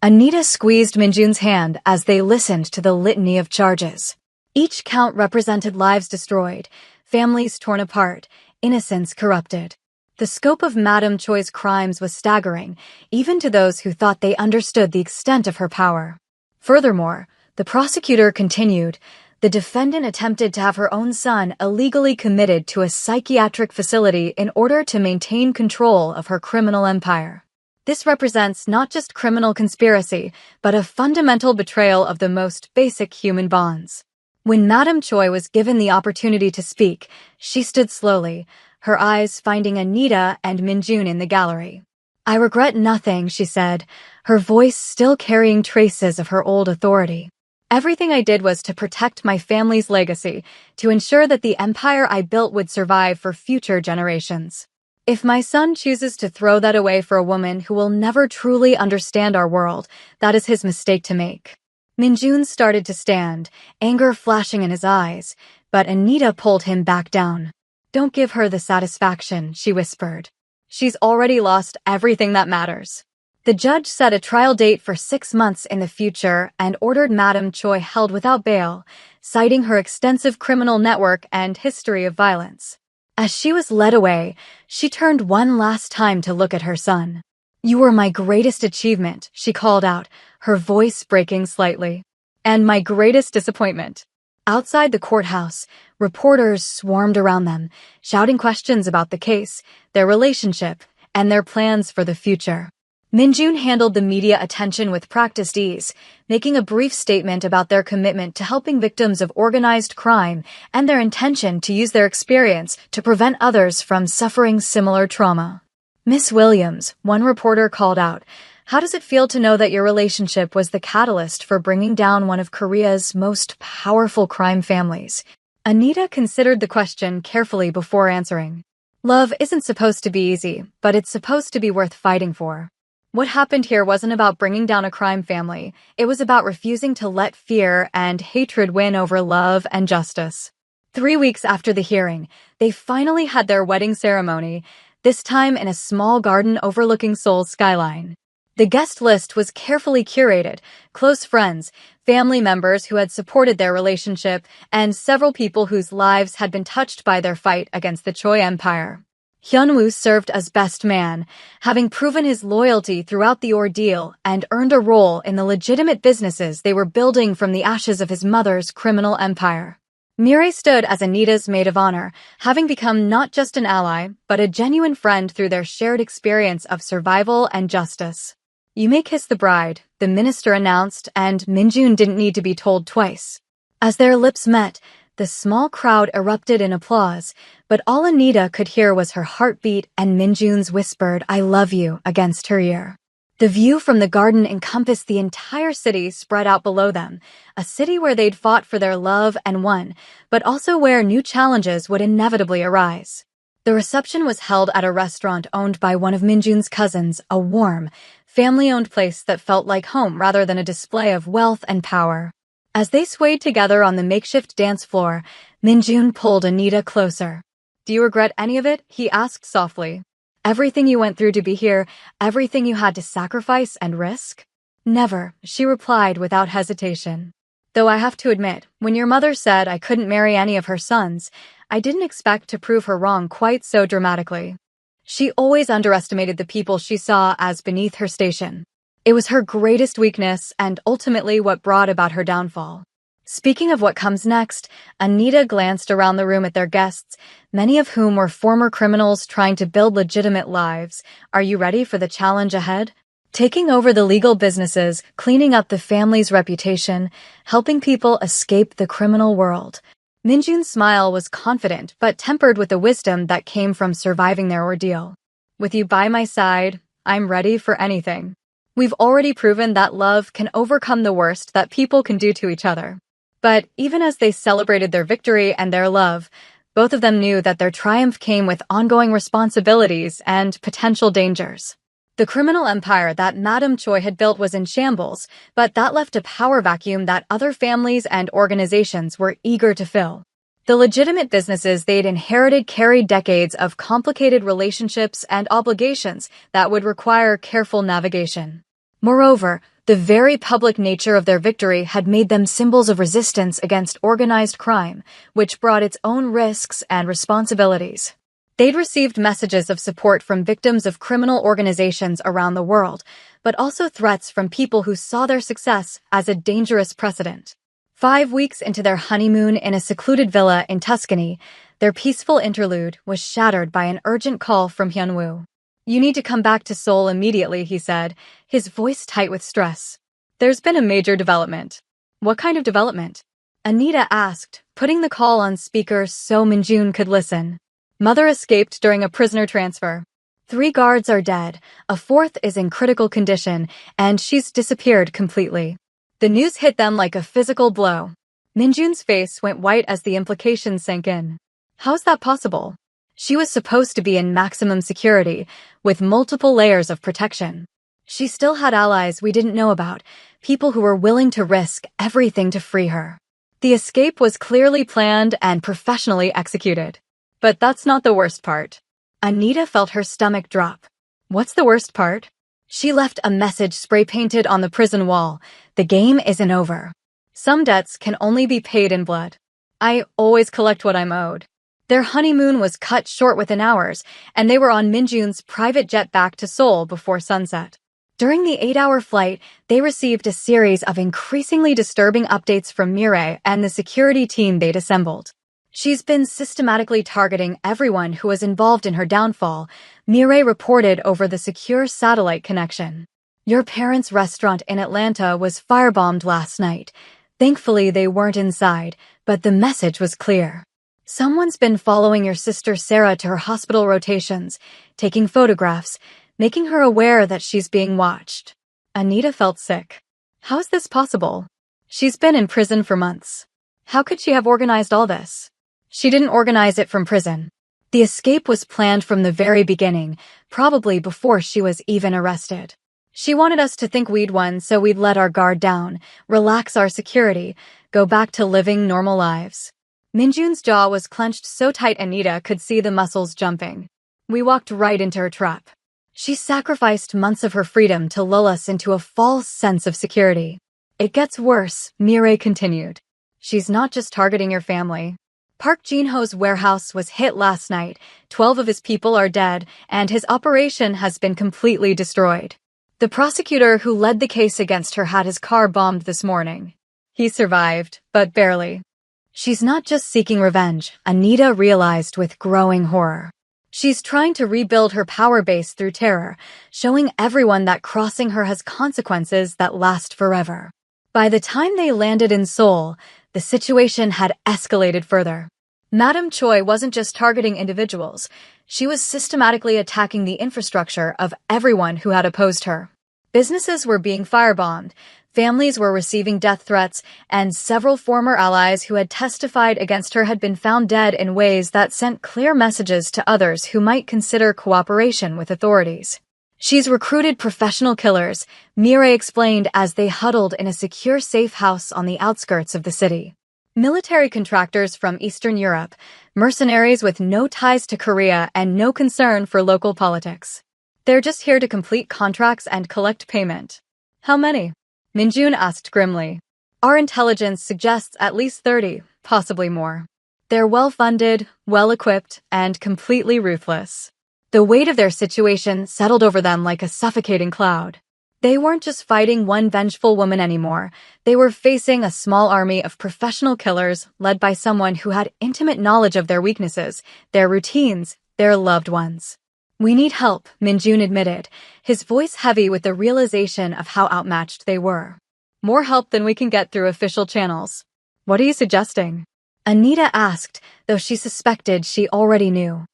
[SPEAKER 2] Anita squeezed Minjun's hand as they listened to the litany of charges. Each count represented lives destroyed, families torn apart, innocence corrupted. The scope of Madame Choi's crimes was staggering, even to those who thought they understood the extent of her power. Furthermore, the prosecutor continued, the defendant attempted to have her own son illegally committed to a psychiatric facility in order to maintain control of her criminal empire. This represents not just criminal conspiracy, but a fundamental betrayal of the most basic human bonds. When Madame Choi was given the opportunity to speak, she stood slowly, her eyes finding Anita and Minjun in the gallery. I regret nothing, she said, her voice still carrying traces of her old authority. Everything I did was to protect my family's legacy, to ensure that the empire I built would survive for future generations. If my son chooses to throw that away for a woman who will never truly understand our world, that is his mistake to make. Minjun started to stand, anger flashing in his eyes, but Anita pulled him back down. Don't give her the satisfaction, she whispered. She's already lost everything that matters. The judge set a trial date for 6 months in the future and ordered Madame Choi held without bail, citing her extensive criminal network and history of violence. As she was led away, she turned one last time to look at her son. You were my greatest achievement, she called out, her voice breaking slightly. And my greatest disappointment. Outside the courthouse, reporters swarmed around them, shouting questions about the case, their relationship, and their plans for the future. Minjun handled the media attention with practiced ease, making a brief statement about their commitment to helping victims of organized crime and their intention to use their experience to prevent others from suffering similar trauma. Miss Williams, one reporter called out, how does it feel to know that your relationship was the catalyst for bringing down one of Korea's most powerful crime families? Anita considered the question carefully before answering. Love isn't supposed to be easy, but it's supposed to be worth fighting for. What happened here wasn't about bringing down a crime family. It was about refusing to let fear and hatred win over love and justice. 3 weeks after the hearing, they finally had their wedding ceremony, this time in a small garden overlooking Seoul's skyline. The guest list was carefully curated, close friends, family members who had supported their relationship, and several people whose lives had been touched by their fight against the Choi Empire. Hyunwoo served as best man, having proven his loyalty throughout the ordeal and earned a role in the legitimate businesses they were building from the ashes of his mother's criminal empire. Mireille stood as Anita's maid of honor, having become not just an ally, but a genuine friend through their shared experience of survival and justice. You may kiss the bride, the minister announced, and Minjun didn't need to be told twice. As their lips met, the small crowd erupted in applause, but all Anita could hear was her heartbeat and Minjun's whispered, I love you, against her ear. The view from the garden encompassed the entire city spread out below them, a city where they'd fought for their love and won, but also where new challenges would inevitably arise. The reception was held at a restaurant owned by one of Minjun's cousins, a warm, family-owned place that felt like home rather than a display of wealth and power. As they swayed together on the makeshift dance floor, Minjun pulled Anita closer. Do you regret any of it? He asked softly. Everything you went through to be here, everything you had to sacrifice and risk? Never, she replied without hesitation. Though I have to admit, when your mother said I couldn't marry any of her sons, I didn't expect to prove her wrong quite so dramatically. She always underestimated the people she saw as beneath her station. It was her greatest weakness and ultimately what brought about her downfall. Speaking of what comes next, Anita glanced around the room at their guests, many of whom were former criminals trying to build legitimate lives. Are you ready for the challenge ahead? Taking over the legal businesses, cleaning up the family's reputation, helping people escape the criminal world. Minjun's smile was confident but tempered with the wisdom that came from surviving their ordeal. With you by my side, I'm ready for anything. We've already proven that love can overcome the worst that people can do to each other. But even as they celebrated their victory and their love, both of them knew that their triumph came with ongoing responsibilities and potential dangers. The criminal empire that Madame Choi had built was in shambles, but that left a power vacuum that other families and organizations were eager to fill. The legitimate businesses they'd inherited carried decades of complicated relationships and obligations that would require careful navigation. Moreover, the very public nature of their victory had made them symbols of resistance against organized crime, which brought its own risks and responsibilities. They'd received messages of support from victims of criminal organizations around the world, but also threats from people who saw their success as a dangerous precedent. 5 weeks into their honeymoon in a secluded villa in Tuscany, their peaceful interlude was shattered by an urgent call from Hyunwoo. "You need to come back to Seoul immediately," he said, his voice tight with stress. "There's been a major development." "What kind of development?" Anita asked, putting the call on speaker so Minjun could listen. "Mother escaped during a prisoner transfer. 3 guards are dead, a 4th is in critical condition, and she's disappeared completely." The news hit them like a physical blow. Minjun's face went white as the implications sank in. How's that possible? She was supposed to be in maximum security, with multiple layers of protection. She still had allies we didn't know about, people who were willing to risk everything to free her. The escape was clearly planned and professionally executed. But that's not the worst part. Anita felt her stomach drop. What's the worst part? She left a message spray-painted on the prison wall. "The game isn't over. Some debts can only be paid in blood. I always collect what I'm owed." Their honeymoon was cut short within hours, and they were on Minjun's private jet back to Seoul before sunset. During the 8-hour flight, they received a series of increasingly disturbing updates from Mireille and the security team they'd assembled. "She's been systematically targeting everyone who was involved in her downfall," Mireille reported over the secure satellite connection. "Your parents' restaurant in Atlanta was firebombed last night. Thankfully, they weren't inside, but the message was clear. Someone's been following your sister Sarah to her hospital rotations, taking photographs, making her aware that she's being watched." Anita felt sick. How's this possible? She's been in prison for months. How could she have organized all this? She didn't organize it from prison. The escape was planned from the very beginning, probably before she was even arrested. She wanted us to think we'd won, so we'd let our guard down, relax our security, go back to living normal lives. Minjun's jaw was clenched so tight Anita could see the muscles jumping. "We walked right into her trap. She sacrificed months of her freedom to lull us into a false sense of security." "It gets worse," Mireille continued. "She's not just targeting your family. Park Jin-ho's warehouse was hit last night, 12 of his people are dead, and his operation has been completely destroyed. The prosecutor who led the case against her had his car bombed this morning. He survived, but barely." She's not just seeking revenge, Anita realized with growing horror. She's trying to rebuild her power base through terror, showing everyone that crossing her has consequences that last forever. By the time they landed in Seoul, the situation had escalated further. Madame Choi wasn't just targeting individuals, she was systematically attacking the infrastructure of everyone who had opposed her. Businesses were being firebombed, families were receiving death threats, and several former allies who had testified against her had been found dead in ways that sent clear messages to others who might consider cooperation with authorities. "She's recruited professional killers," Mireille explained as they huddled in a secure safe house on the outskirts of the city. "Military contractors from Eastern Europe, mercenaries with no ties to Korea and no concern for local politics. They're just here to complete contracts and collect payment." "How many?" Minjun asked grimly. "Our intelligence suggests at least 30, possibly more. They're well-funded, well-equipped, and completely ruthless." The weight of their situation settled over them like a suffocating cloud. They weren't just fighting one vengeful woman anymore. They were facing a small army of professional killers led by someone who had intimate knowledge of their weaknesses, their routines, their loved ones. "We need help," Minjun admitted, his voice heavy with the realization of how outmatched they were. "More help than we can get through official channels." "What are you suggesting?" Anita asked, though she suspected she already knew.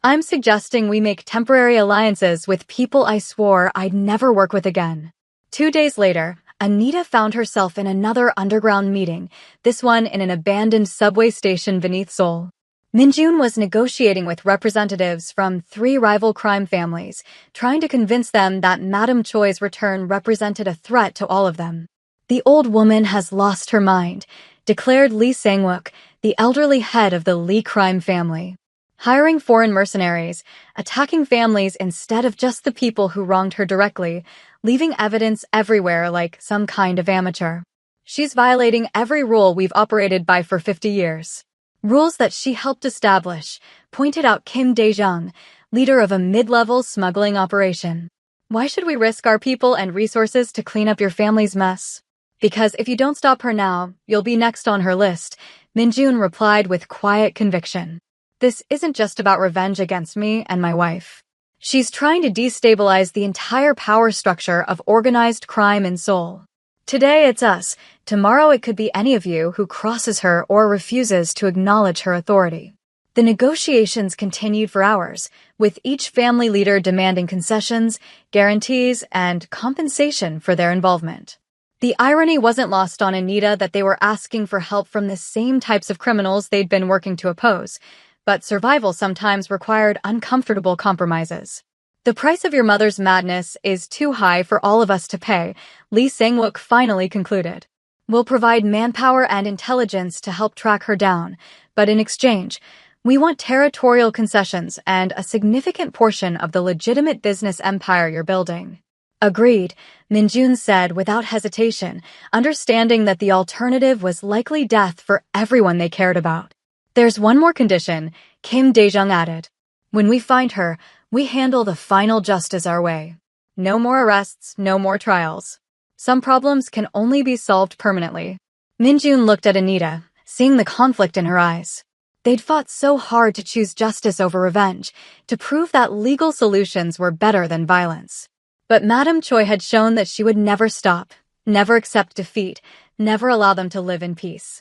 [SPEAKER 2] "I'm suggesting we make temporary alliances with people I swore I'd never work with again." 2 days later, Anita found herself in another underground meeting, this one in an abandoned subway station beneath Seoul. Minjun was negotiating with representatives from 3 rival crime families, trying to convince them that Madame Choi's return represented a threat to all of them. "The old woman has lost her mind," declared Lee Sang-wook, the elderly head of the Lee crime family. Hiring foreign mercenaries, attacking families instead of just the people who wronged her directly, leaving evidence everywhere like some kind of amateur. "She's violating every rule we've operated by for 50 years. Rules that she helped establish," pointed out Kim Dae-jung, leader of a mid-level smuggling operation. "Why should we risk our people and resources to clean up your family's mess?" "Because if you don't stop her now, you'll be next on her list," Minjun replied with quiet conviction. "This isn't just about revenge against me and my wife. She's trying to destabilize the entire power structure of organized crime in Seoul. Today it's us, tomorrow it could be any of you who crosses her or refuses to acknowledge her authority." The negotiations continued for hours, with each family leader demanding concessions, guarantees, and compensation for their involvement. The irony wasn't lost on Anita that they were asking for help from the same types of criminals they'd been working to oppose, but survival sometimes required uncomfortable compromises. "The price of your mother's madness is too high for all of us to pay," Lee Sang-wook finally concluded. "We'll provide manpower and intelligence to help track her down, but in exchange, we want territorial concessions and a significant portion of the legitimate business empire you're building." "Agreed," Minjun said without hesitation, understanding that the alternative was likely death for everyone they cared about. "There's one more condition," Kim Dae-jung added. "When we find her, we handle the final justice our way. No more arrests, no more trials. Some problems can only be solved permanently." Minjun looked at Anita, seeing the conflict in her eyes. They'd fought so hard to choose justice over revenge, to prove that legal solutions were better than violence. But Madame Choi had shown that she would never stop, never accept defeat, never allow them to live in peace.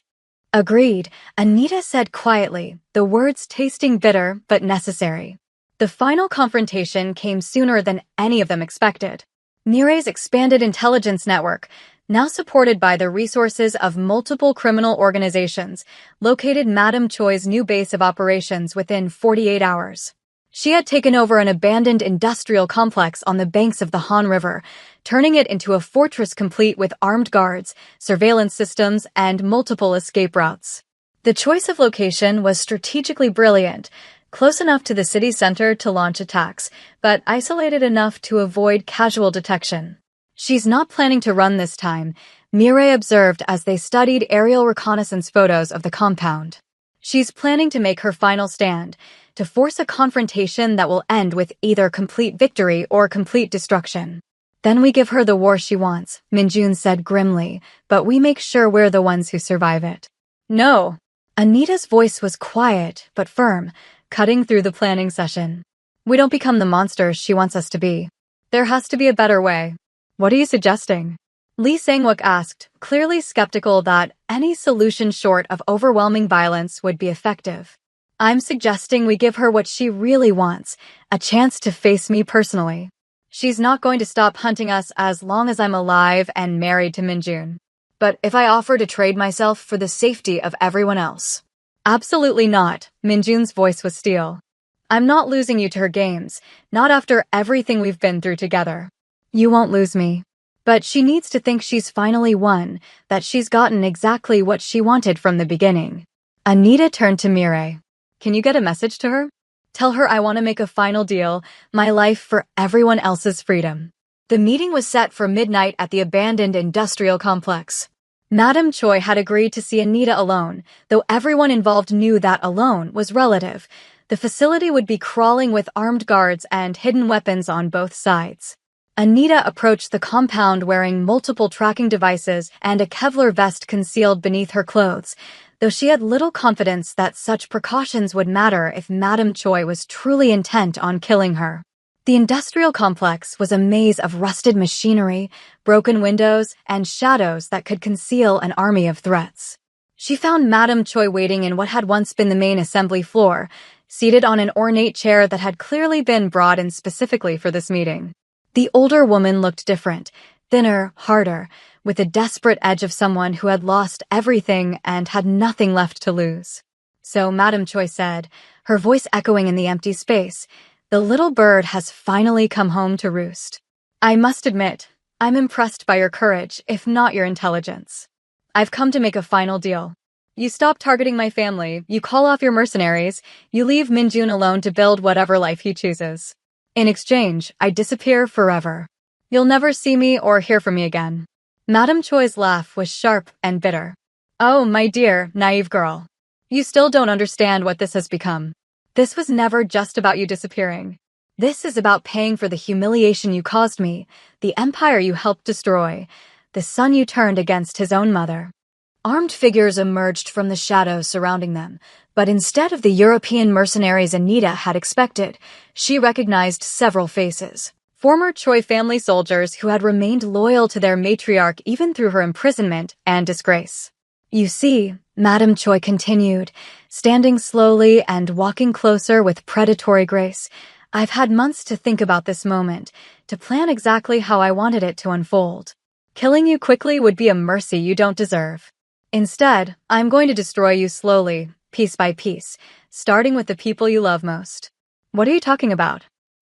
[SPEAKER 2] "Agreed," Anita said quietly, the words tasting bitter but necessary. The final confrontation came sooner than any of them expected. Mireille's expanded intelligence network, now supported by the resources of multiple criminal organizations, located Madame Choi's new base of operations within 48 hours. She had taken over an abandoned industrial complex on the banks of the Han River, turning it into a fortress complete with armed guards, surveillance systems, and multiple escape routes. The choice of location was strategically brilliant, close enough to the city center to launch attacks, but isolated enough to avoid casual detection. "She's not planning to run this time," Mireille observed as they studied aerial reconnaissance photos of the compound. "She's planning to make her final stand, to force a confrontation that will end with either complete victory or complete destruction. Then we give her the war she wants," Minjun said grimly, "but we make sure we're the ones who survive it." "No." Anita's voice was quiet but firm, cutting through the planning session. "We don't become the monsters she wants us to be. There has to be a better way." "What are you suggesting?" Lee Sang-wook asked, clearly skeptical that any solution short of overwhelming violence would be effective. "I'm suggesting we give her what she really wants, a chance to face me personally. She's not going to stop hunting us as long as I'm alive and married to Minjun. But if I offer to trade myself for the safety of everyone else?" "Absolutely not," Minjun's voice was steel. "I'm not losing you to her games, not after everything we've been through together. You won't lose me. But she needs to think she's finally won, that she's gotten exactly what she wanted from the beginning." Anita turned to Mireille. "Can you get a message to her? Tell her I want to make a final deal, my life for everyone else's freedom." The meeting was set for midnight at the abandoned industrial complex. Madame Choi had agreed to see Anita alone, though everyone involved knew that alone was relative. The facility would be crawling with armed guards and hidden weapons on both sides. Anita approached the compound wearing multiple tracking devices and a Kevlar vest concealed beneath her clothes, though she had little confidence that such precautions would matter if Madame Choi was truly intent on killing her. The industrial complex was a maze of rusted machinery, broken windows, and shadows that could conceal an army of threats. She found Madame Choi waiting in what had once been the main assembly floor, seated on an ornate chair that had clearly been brought in specifically for this meeting. The older woman looked different, thinner, harder, with the desperate edge of someone who had lost everything and had nothing left to lose. So Madame Choi said, her voice echoing in the empty space, "The little bird has finally come home to roost. I must admit, I'm impressed by your courage, if not your intelligence. I've come to make a final deal. You stop targeting my family, you call off your mercenaries, you leave Minjun alone to build whatever life he chooses. In exchange, I disappear forever. You'll never see me or hear from me again." Madame Choi's laugh was sharp and bitter. "Oh, my dear, naive girl. You still don't understand what this has become. This was never just about you disappearing. This is about paying for the humiliation you caused me, the empire you helped destroy, the son you turned against his own mother." Armed figures emerged from the shadows surrounding them, but instead of the European mercenaries Anita had expected, she recognized several faces. Former Choi family soldiers who had remained loyal to their matriarch even through her imprisonment and disgrace. "You see," Madame Choi continued, standing slowly and walking closer with predatory grace, "I've had months to think about this moment, to plan exactly how I wanted it to unfold. Killing you quickly would be a mercy you don't deserve. Instead, I'm going to destroy you slowly, piece by piece, starting with the people you love most." "What are you talking about?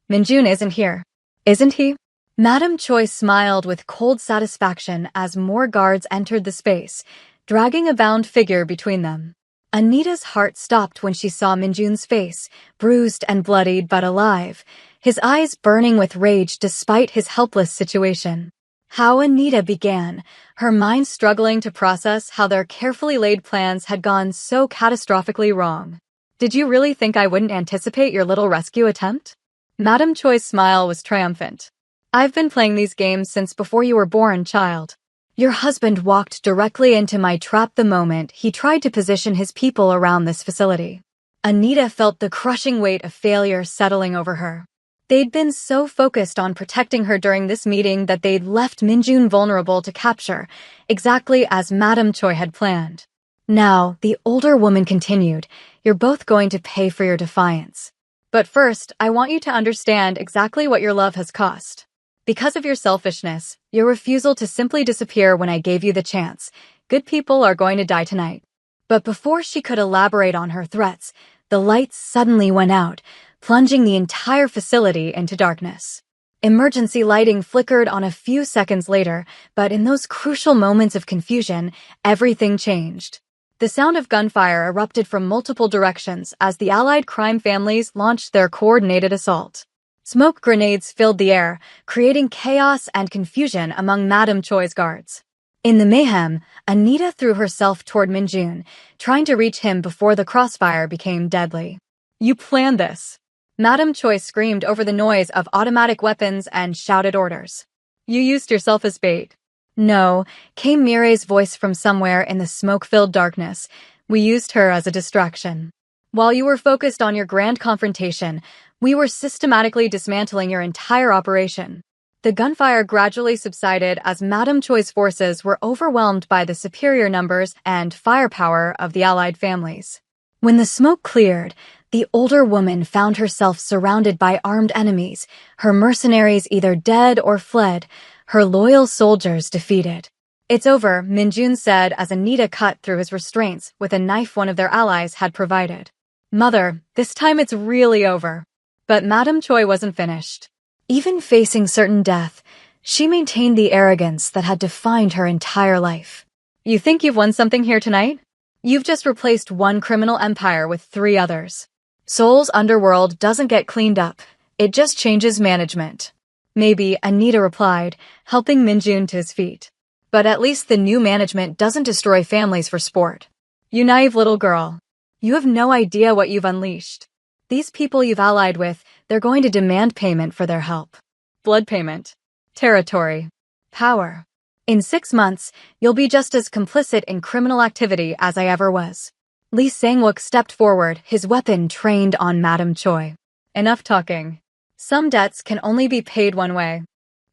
[SPEAKER 2] Minjun isn't here, isn't he?" Madame Choi smiled with cold satisfaction as more guards entered the space, dragging a bound figure between them. Anita's heart stopped when she saw Minjun's face, bruised and bloodied but alive, his eyes burning with rage despite his helpless situation. How Anita began, her mind struggling to process how their carefully laid plans had gone so catastrophically wrong. "Did you really think I wouldn't anticipate your little rescue attempt?" Madame Choi's smile was triumphant. "I've been playing these games since before you were born, child. Your husband walked directly into my trap the moment he tried to position his people around this facility." Anita felt the crushing weight of failure settling over her. They'd been so focused on protecting her during this meeting that they'd left Minjun vulnerable to capture, exactly as Madame Choi had planned. Now, the older woman continued, "You're both going to pay for your defiance. But first, I want you to understand exactly what your love has cost. Because of your selfishness, your refusal to simply disappear when I gave you the chance, good people are going to die tonight." But before she could elaborate on her threats, the lights suddenly went out, plunging the entire facility into darkness. Emergency lighting flickered on a few seconds later, but in those crucial moments of confusion, everything changed. The sound of gunfire erupted from multiple directions as the allied crime families launched their coordinated assault. Smoke grenades filled the air, creating chaos and confusion among Madame Choi's guards. In the mayhem, Anita threw herself toward Minjun, trying to reach him before the crossfire became deadly. "You planned this!" Madame Choi screamed over the noise of automatic weapons and shouted orders. "You used yourself as bait." "No," came Mireille's voice from somewhere in the smoke-filled darkness. "We used her as a distraction. While you were focused on your grand confrontation, we were systematically dismantling your entire operation." The gunfire gradually subsided as Madame Choi's forces were overwhelmed by the superior numbers and firepower of the allied families. When the smoke cleared, the older woman found herself surrounded by armed enemies, her mercenaries either dead or fled, her loyal soldiers defeated. "It's over," Minjun said as Anita cut through his restraints with a knife one of their allies had provided. "Mother, this time it's really over." But Madame Choi wasn't finished. Even facing certain death, she maintained the arrogance that had defined her entire life. "You think you've won something here tonight? You've just replaced one criminal empire with 3 others. Seoul's underworld doesn't get cleaned up, it just changes management." "Maybe," Anita replied, helping Minjun to his feet. "But at least the new management doesn't destroy families for sport." "You naive little girl. You have no idea what you've unleashed. These people you've allied with, they're going to demand payment for their help. Blood payment. Territory. Power. In 6 months, you'll be just as complicit in criminal activity as I ever was." Lee Sang-wook stepped forward, his weapon trained on Madame Choi. "Enough talking. Some debts can only be paid one way."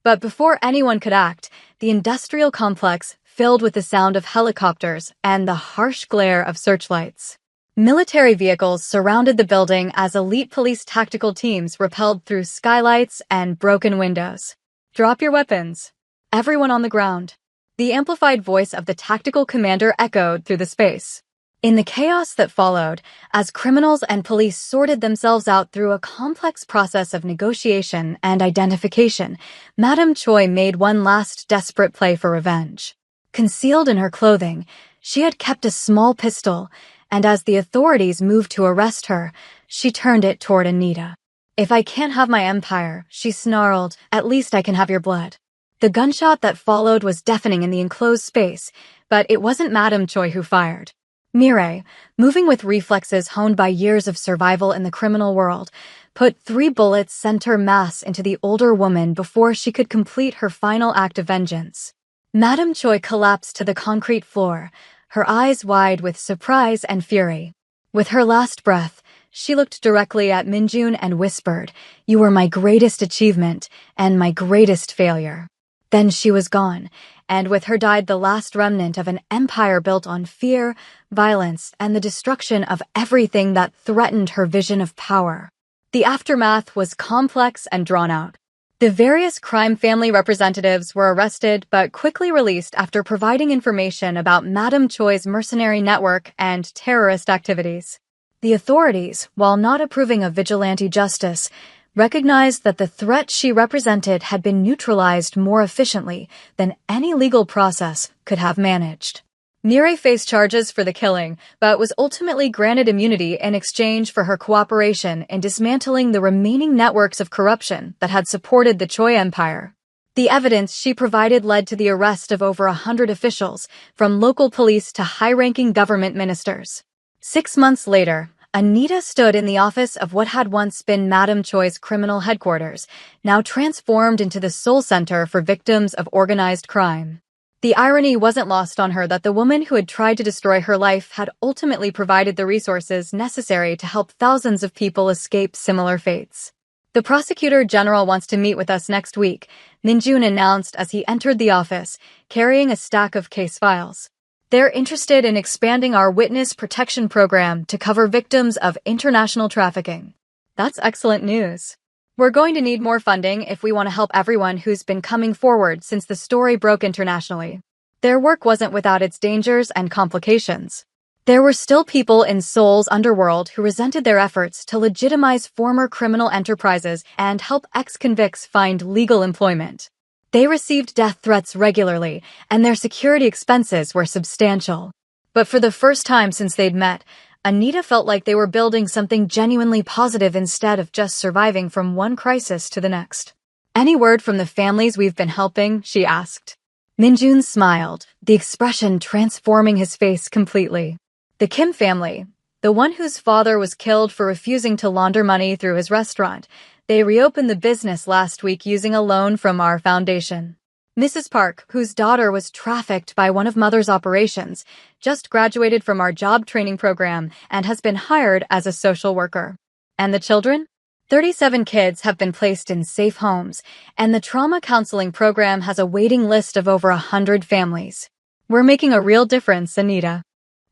[SPEAKER 2] But before anyone could act, the industrial complex filled with the sound of helicopters and the harsh glare of searchlights. Military vehicles surrounded the building as elite police tactical teams rappelled through skylights and broken windows. "Drop your weapons. Everyone on the ground." The amplified voice of the tactical commander echoed through the space. In the chaos that followed, as criminals and police sorted themselves out through a complex process of negotiation and identification, Madame Choi made one last desperate play for revenge. Concealed in her clothing, she had kept a small pistol, and as the authorities moved to arrest her, she turned it toward Anita. "If I can't have my empire," she snarled, "at least I can have your blood." The gunshot that followed was deafening in the enclosed space, but it wasn't Madame Choi who fired. Mireille, moving with reflexes honed by years of survival in the criminal world, put 3 bullets center mass into the older woman before she could complete her final act of vengeance. Madame Choi collapsed to the concrete floor, her eyes wide with surprise and fury. With her last breath, she looked directly at Minjun and whispered, "You were my greatest achievement and my greatest failure." Then she was gone, and with her died the last remnant of an empire built on fear, violence, and the destruction of everything that threatened her vision of power. The aftermath was complex and drawn out. The various crime family representatives were arrested but quickly released after providing information about Madame Choi's mercenary network and terrorist activities. The authorities, while not approving of vigilante justice, recognized that the threat she represented had been neutralized more efficiently than any legal process could have managed. Mireille faced charges for the killing, but was ultimately granted immunity in exchange for her cooperation in dismantling the remaining networks of corruption that had supported the Choi Empire. The evidence she provided led to the arrest of over 100 officials, from local police to high-ranking government ministers. 6 months later, Anita stood in the office of what had once been Madame Choi's criminal headquarters, now transformed into the sole center for victims of organized crime. The irony wasn't lost on her that the woman who had tried to destroy her life had ultimately provided the resources necessary to help thousands of people escape similar fates. "The prosecutor general wants to meet with us next week," Minjun announced as he entered the office, carrying a stack of case files. "They're interested in expanding our witness protection program to cover victims of international trafficking." That's excellent news. "We're going to need more funding if we want to help everyone who's been coming forward since the story broke internationally." Their work wasn't without its dangers and complications. There were still people in Seoul's underworld who resented their efforts to legitimize former criminal enterprises and help ex-convicts find legal employment. They received death threats regularly, and their security expenses were substantial. But for the first time since they'd met, Anita felt like they were building something genuinely positive instead of just surviving from one crisis to the next. "Any word from the families we've been helping?" she asked. Minjun smiled, the expression transforming his face completely. "The Kim family, the one whose father was killed for refusing to launder money through his restaurant, they reopened the business last week using a loan from our foundation. Mrs. Park, whose daughter was trafficked by one of Mother's operations, just graduated from our job training program and has been hired as a social worker. And the children? 37 kids have been placed in safe homes, and the trauma counseling program has a waiting list of over 100 families. We're making a real difference, Anita."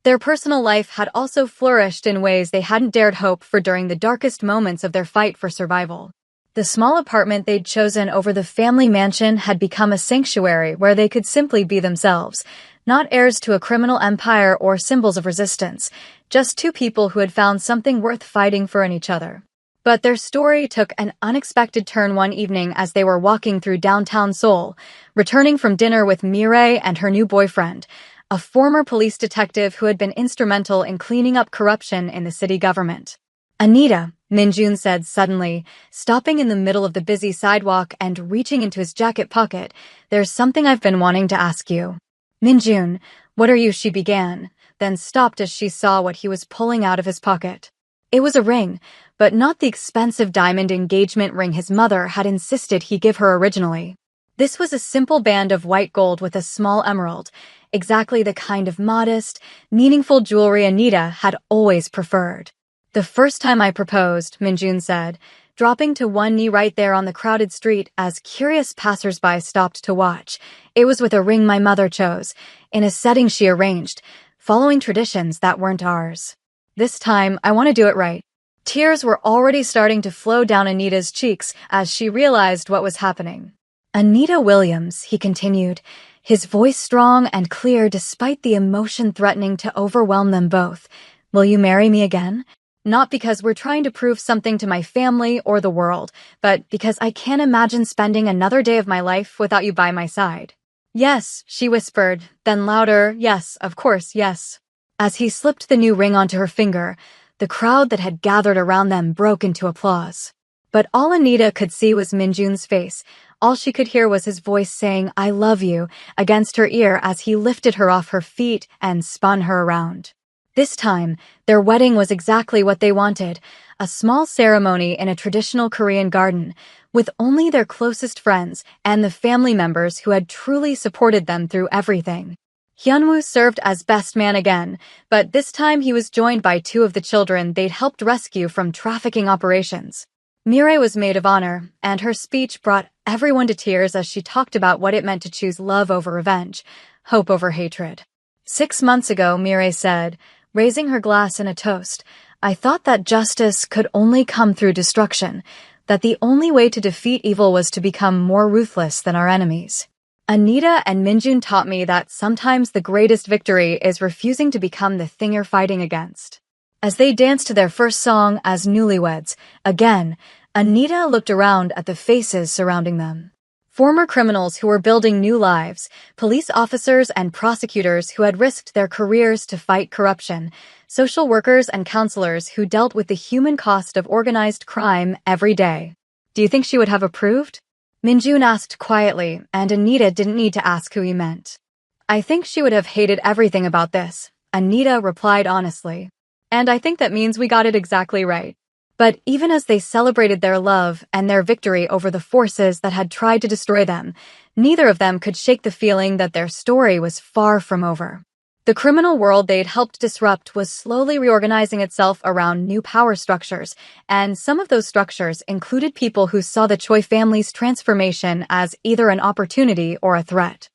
[SPEAKER 2] Their personal life had also flourished in ways they hadn't dared hope for during the darkest moments of their fight for survival. The small apartment they'd chosen over the family mansion had become a sanctuary where they could simply be themselves, not heirs to a criminal empire or symbols of resistance, just two people who had found something worth fighting for in each other. But their story took an unexpected turn one evening as they were walking through downtown Seoul, returning from dinner with Mireille and her new boyfriend, a former police detective who had been instrumental in cleaning up corruption in the city government. "Anita," Minjun said suddenly, stopping in the middle of the busy sidewalk and reaching into his jacket pocket, "there's something I've been wanting to ask you." "Minjun, what are you?" she began, then stopped as she saw what he was pulling out of his pocket. It was a ring, but not the expensive diamond engagement ring his mother had insisted he give her originally. This was a simple band of white gold with a small emerald, exactly the kind of modest, meaningful jewelry Anita had always preferred. "The first time I proposed," Minjun said, dropping to one knee right there on the crowded street as curious passersby stopped to watch, "it was with a ring my mother chose, in a setting she arranged, following traditions that weren't ours. This time, I want to do it right." Tears were already starting to flow down Anita's cheeks as she realized what was happening. "Anita Williams," he continued, his voice strong and clear despite the emotion threatening to overwhelm them both. "Will you marry me again? Not because we're trying to prove something to my family or the world, but because I can't imagine spending another day of my life without you by my side." "Yes," she whispered, then louder, "Yes, of course, yes." As he slipped the new ring onto her finger, the crowd that had gathered around them broke into applause. But all Anita could see was Minjun's face. All she could hear was his voice saying, "I love you," against her ear as he lifted her off her feet and spun her around. This time, their wedding was exactly what they wanted, a small ceremony in a traditional Korean garden, with only their closest friends and the family members who had truly supported them through everything. Hyunwoo served as best man again, but this time he was joined by two of the children they'd helped rescue from trafficking operations. Mireille was maid of honor, and her speech brought everyone to tears as she talked about what it meant to choose love over revenge, hope over hatred. 6 months ago, Mireille said, raising her glass in a toast, "I thought that justice could only come through destruction, that the only way to defeat evil was to become more ruthless than our enemies." Anita and Minjun taught me that sometimes the greatest victory is refusing to become the thing you're fighting against. As they danced to their first song as newlyweds, again, Anita looked around at the faces surrounding them. Former criminals who were building new lives, police officers and prosecutors who had risked their careers to fight corruption, social workers and counselors who dealt with the human cost of organized crime every day. "Do you think she would have approved?" Minjun asked quietly, and Anita didn't need to ask who he meant. "I think she would have hated everything about this," Anita replied honestly. "And I think that means we got it exactly right." But even as they celebrated their love and their victory over the forces that had tried to destroy them, neither of them could shake the feeling that their story was far from over. The criminal world they'd helped disrupt was slowly reorganizing itself around new power structures, and some of those structures included people who saw the Choi family's transformation as either an opportunity or a threat.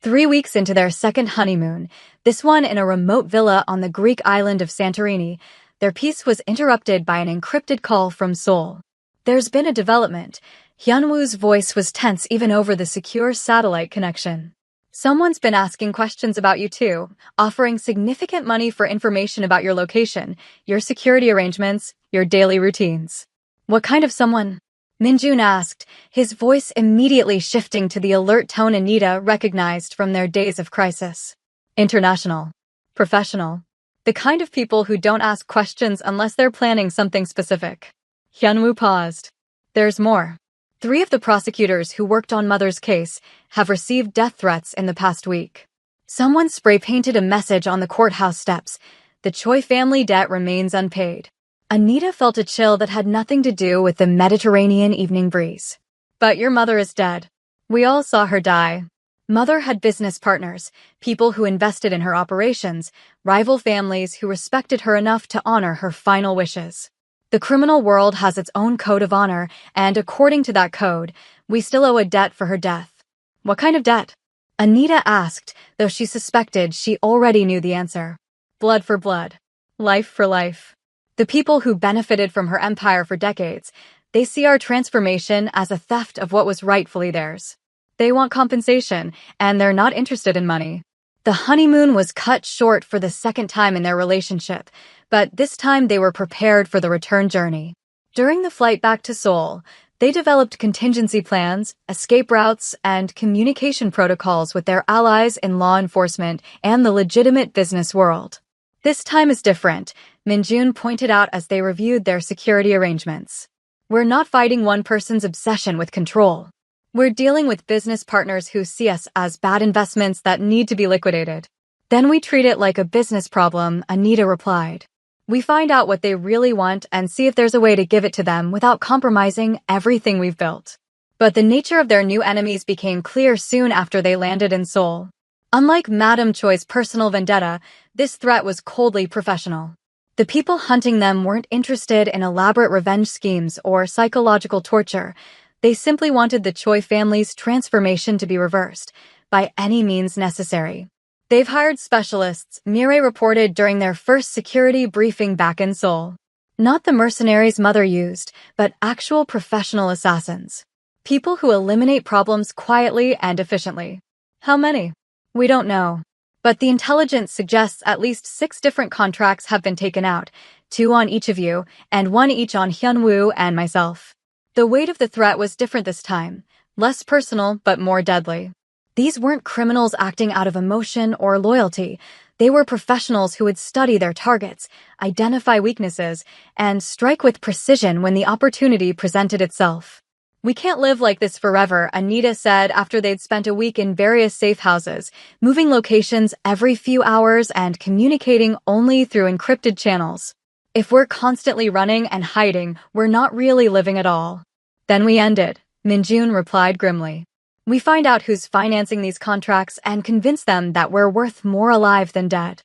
[SPEAKER 2] 3 weeks into their second honeymoon, this one in a remote villa on the Greek island of Santorini, their peace was interrupted by an encrypted call from Seoul. "There's been a development." Hyunwoo's voice was tense even over the secure satellite connection. "Someone's been asking questions about you too, offering significant money for information about your location, your security arrangements, your daily routines." "What kind of someone?" Minjun asked, his voice immediately shifting to the alert tone Anita recognized from their days of crisis. "International. Professional. The kind of people who don't ask questions unless they're planning something specific." Hyunwoo paused. "There's more. 3 of the prosecutors who worked on Mother's case have received death threats in the past week. Someone spray-painted a message on the courthouse steps. The Choi family debt remains unpaid." Anita felt a chill that had nothing to do with the Mediterranean evening breeze. "But your mother is dead. We all saw her die." Mother had business partners, people who invested in her operations, rival families who respected her enough to honor her final wishes. The criminal world has its own code of honor, and according to that code, we still owe a debt for her death. "What kind of debt?" Anita asked, though she suspected she already knew the answer. "Blood for blood. Life for life." The people who benefited from her empire for decades, they see our transformation as a theft of what was rightfully theirs. They want compensation, and they're not interested in money. The honeymoon was cut short for the second time in their relationship, but this time they were prepared for the return journey. During the flight back to Seoul, they developed contingency plans, escape routes, and communication protocols with their allies in law enforcement and the legitimate business world. "This time is different," Minjun pointed out as they reviewed their security arrangements. "We're not fighting one person's obsession with control. We're dealing with business partners who see us as bad investments that need to be liquidated." "Then we treat it like a business problem," Anita replied. "We find out what they really want and see if there's a way to give it to them without compromising everything we've built." But the nature of their new enemies became clear soon after they landed in Seoul. Unlike Madame Choi's personal vendetta, this threat was coldly professional. The people hunting them weren't interested in elaborate revenge schemes or psychological torture. They simply wanted the Choi family's transformation to be reversed, by any means necessary. "They've hired specialists," Mireille reported during their first security briefing back in Seoul. "Not the mercenaries Mother used, but actual professional assassins. People who eliminate problems quietly and efficiently." How many? We don't know. But the intelligence suggests at least 6 different contracts have been taken out, 2 on each of you, and 1 each on Hyunwoo and myself. The weight of the threat was different this time, less personal but more deadly. These weren't criminals acting out of emotion or loyalty. They were professionals who would study their targets, identify weaknesses, and strike with precision when the opportunity presented itself. We can't live like this forever, Anita said after they'd spent a week in various safe houses, moving locations every few hours and communicating only through encrypted channels. If we're constantly running and hiding, we're not really living at all. Then we end it, Minjun replied grimly. We find out who's financing these contracts and convince them that we're worth more alive than dead.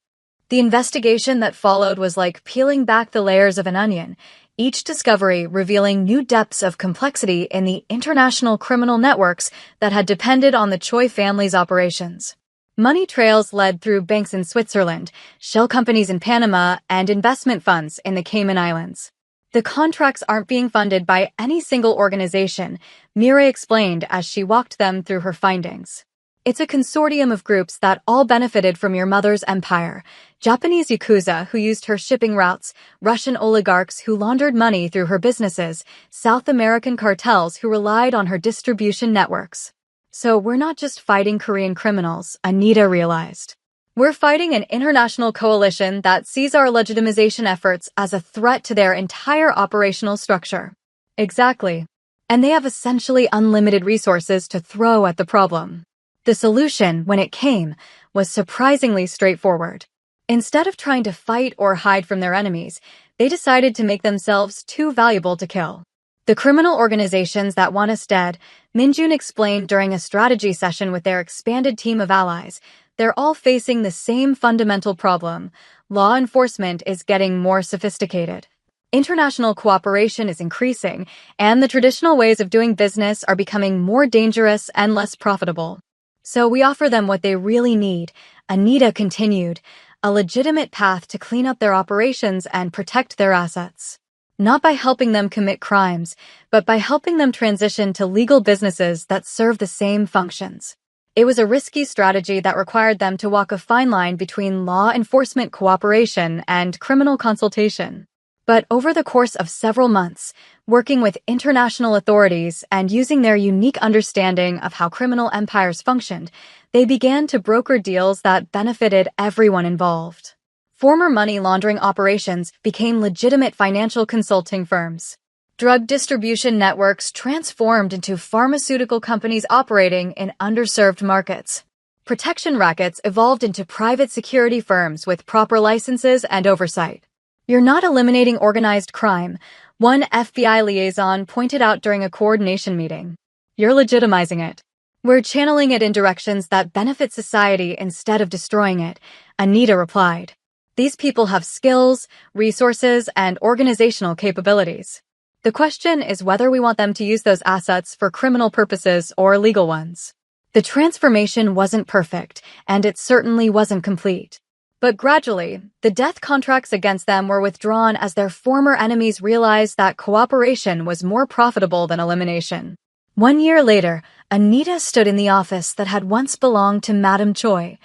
[SPEAKER 2] The investigation that followed was like peeling back the layers of an onion, each discovery revealing new depths of complexity in the international criminal networks that had depended on the Choi family's operations. Money trails led through banks in Switzerland, shell companies in Panama, and investment funds in the Cayman Islands. The contracts aren't being funded by any single organization, Mireille explained as she walked them through her findings. It's a consortium of groups that all benefited from your mother's empire. Japanese yakuza who used her shipping routes, Russian oligarchs who laundered money through her businesses, South American cartels who relied on her distribution networks. So we're not just fighting Korean criminals, Anita realized. We're fighting an international coalition that sees our legitimization efforts as a threat to their entire operational structure. Exactly. And they have essentially unlimited resources to throw at the problem. The solution, when it came, was surprisingly straightforward. Instead of trying to fight or hide from their enemies, they decided to make themselves too valuable to kill. The criminal organizations that want us dead, Minjun explained during a strategy session with their expanded team of allies, they're all facing the same fundamental problem. Law enforcement is getting more sophisticated. International cooperation is increasing, and the traditional ways of doing business are becoming more dangerous and less profitable. So we offer them what they really need, Anita continued, a legitimate path to clean up their operations and protect their assets. Not by helping them commit crimes, but by helping them transition to legal businesses that serve the same functions. It was a risky strategy that required them to walk a fine line between law enforcement cooperation and criminal consultation. But over the course of several months, working with international authorities and using their unique understanding of how criminal empires functioned, they began to broker deals that benefited everyone involved. Former money laundering operations became legitimate financial consulting firms. Drug distribution networks transformed into pharmaceutical companies operating in underserved markets. Protection rackets evolved into private security firms with proper licenses and oversight. You're not eliminating organized crime, one FBI liaison pointed out during a coordination meeting. You're legitimizing it. We're channeling it in directions that benefit society instead of destroying it, Anita replied. These people have skills, resources, and organizational capabilities. The question is whether we want them to use those assets for criminal purposes or legal ones. The transformation wasn't perfect, and it certainly wasn't complete. But gradually, the death contracts against them were withdrawn as their former enemies realized that cooperation was more profitable than elimination. 1 year later, Anita stood in the office that had once belonged to Madame Choi,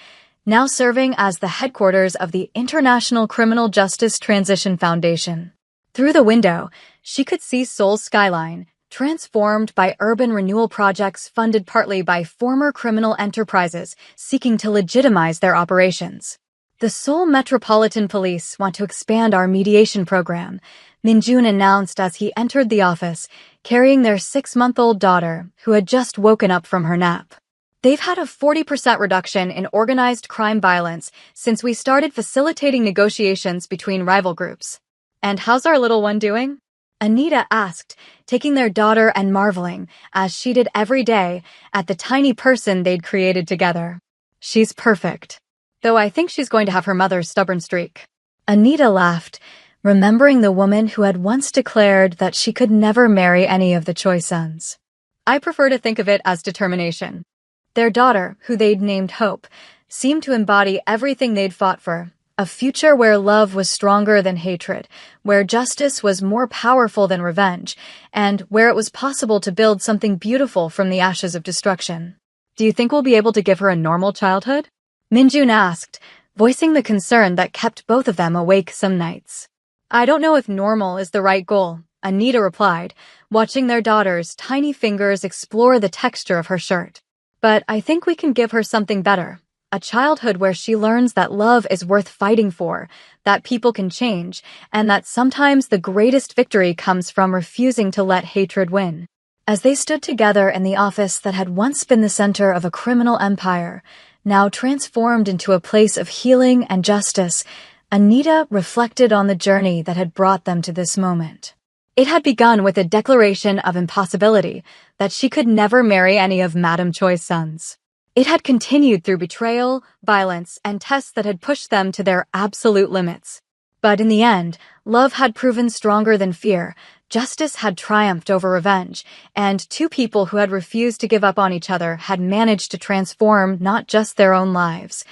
[SPEAKER 2] now serving as the headquarters of the International Criminal Justice Transition Foundation. Through the window, she could see Seoul's skyline, transformed by urban renewal projects funded partly by former criminal enterprises seeking to legitimize their operations. The Seoul Metropolitan Police want to expand our mediation program, Minjun announced as he entered the office, carrying their 6-month-old daughter, who had just woken up from her nap. They've had a 40% reduction in organized crime violence since we started facilitating negotiations between rival groups. And how's our little one doing? Anita asked, taking their daughter and marveling, as she did every day, at the tiny person they'd created together. She's perfect. Though I think she's going to have her mother's stubborn streak. Anita laughed, remembering the woman who had once declared that she could never marry any of the Choi sons. I prefer to think of it as determination. Their daughter, who they'd named Hope, seemed to embody everything they'd fought for, a future where love was stronger than hatred, where justice was more powerful than revenge, and where it was possible to build something beautiful from the ashes of destruction. Do you think we'll be able to give her a normal childhood? Minjun asked, voicing the concern that kept both of them awake some nights. I don't know if normal is the right goal, Anita replied, watching their daughter's tiny fingers explore the texture of her shirt. But I think we can give her something better. A childhood where she learns that love is worth fighting for, that people can change, and that sometimes the greatest victory comes from refusing to let hatred win. As they stood together in the office that had once been the center of a criminal empire, now transformed into a place of healing and justice, Anita reflected on the journey that had brought them to this moment. It had begun with a declaration of impossibility that she could never marry any of Madame Choi's sons. It had continued through betrayal, violence, and tests that had pushed them to their absolute limits. But in the end, love had proven stronger than fear, justice had triumphed over revenge, and two people who had refused to give up on each other had managed to transform not just their own lives,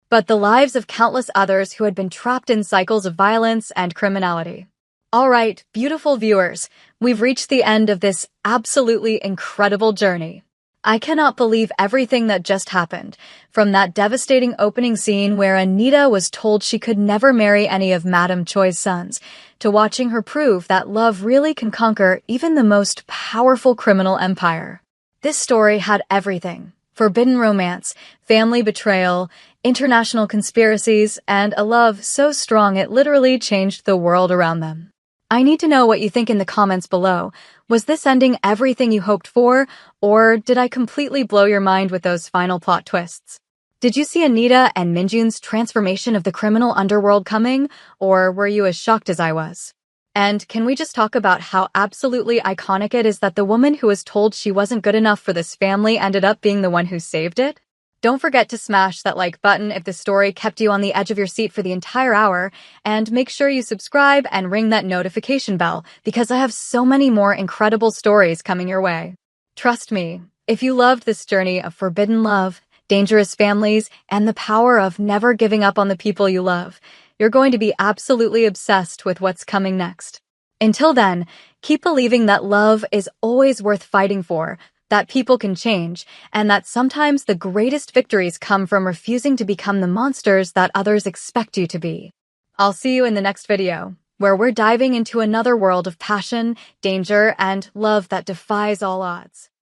[SPEAKER 2] but the lives of countless others who had been trapped in cycles of violence and criminality. All right, beautiful viewers, we've reached the end of this absolutely incredible journey. I cannot believe everything that just happened, from that devastating opening scene where Anita was told she could never marry any of Madame Choi's sons, to watching her prove that love really can conquer even the most powerful criminal empire. This story had everything: forbidden romance, family betrayal, international conspiracies, and a love so strong it literally changed the world around them. I need to know what you think in the comments below. Was this ending everything you hoped for, or did I completely blow your mind with those final plot twists? Did you see Anita and Minjun's transformation of the criminal underworld coming, or were you as shocked as I was? And can we just talk about how absolutely iconic it is that the woman who was told she wasn't good enough for this family ended up being the one who saved it? Don't forget to smash that like button if the story kept you on the edge of your seat for the entire hour, and make sure you subscribe and ring that notification bell because I have so many more incredible stories coming your way. Trust me, if you loved this journey of forbidden love, dangerous families, and the power of never giving up on the people you love, you're going to be absolutely obsessed with what's coming next. Until then, keep believing that love is always worth fighting for, that people can change, and that sometimes the greatest victories come from refusing to become the monsters that others expect you to be. I'll see you in the next video, where we're diving into another world of passion, danger, and love that defies all odds.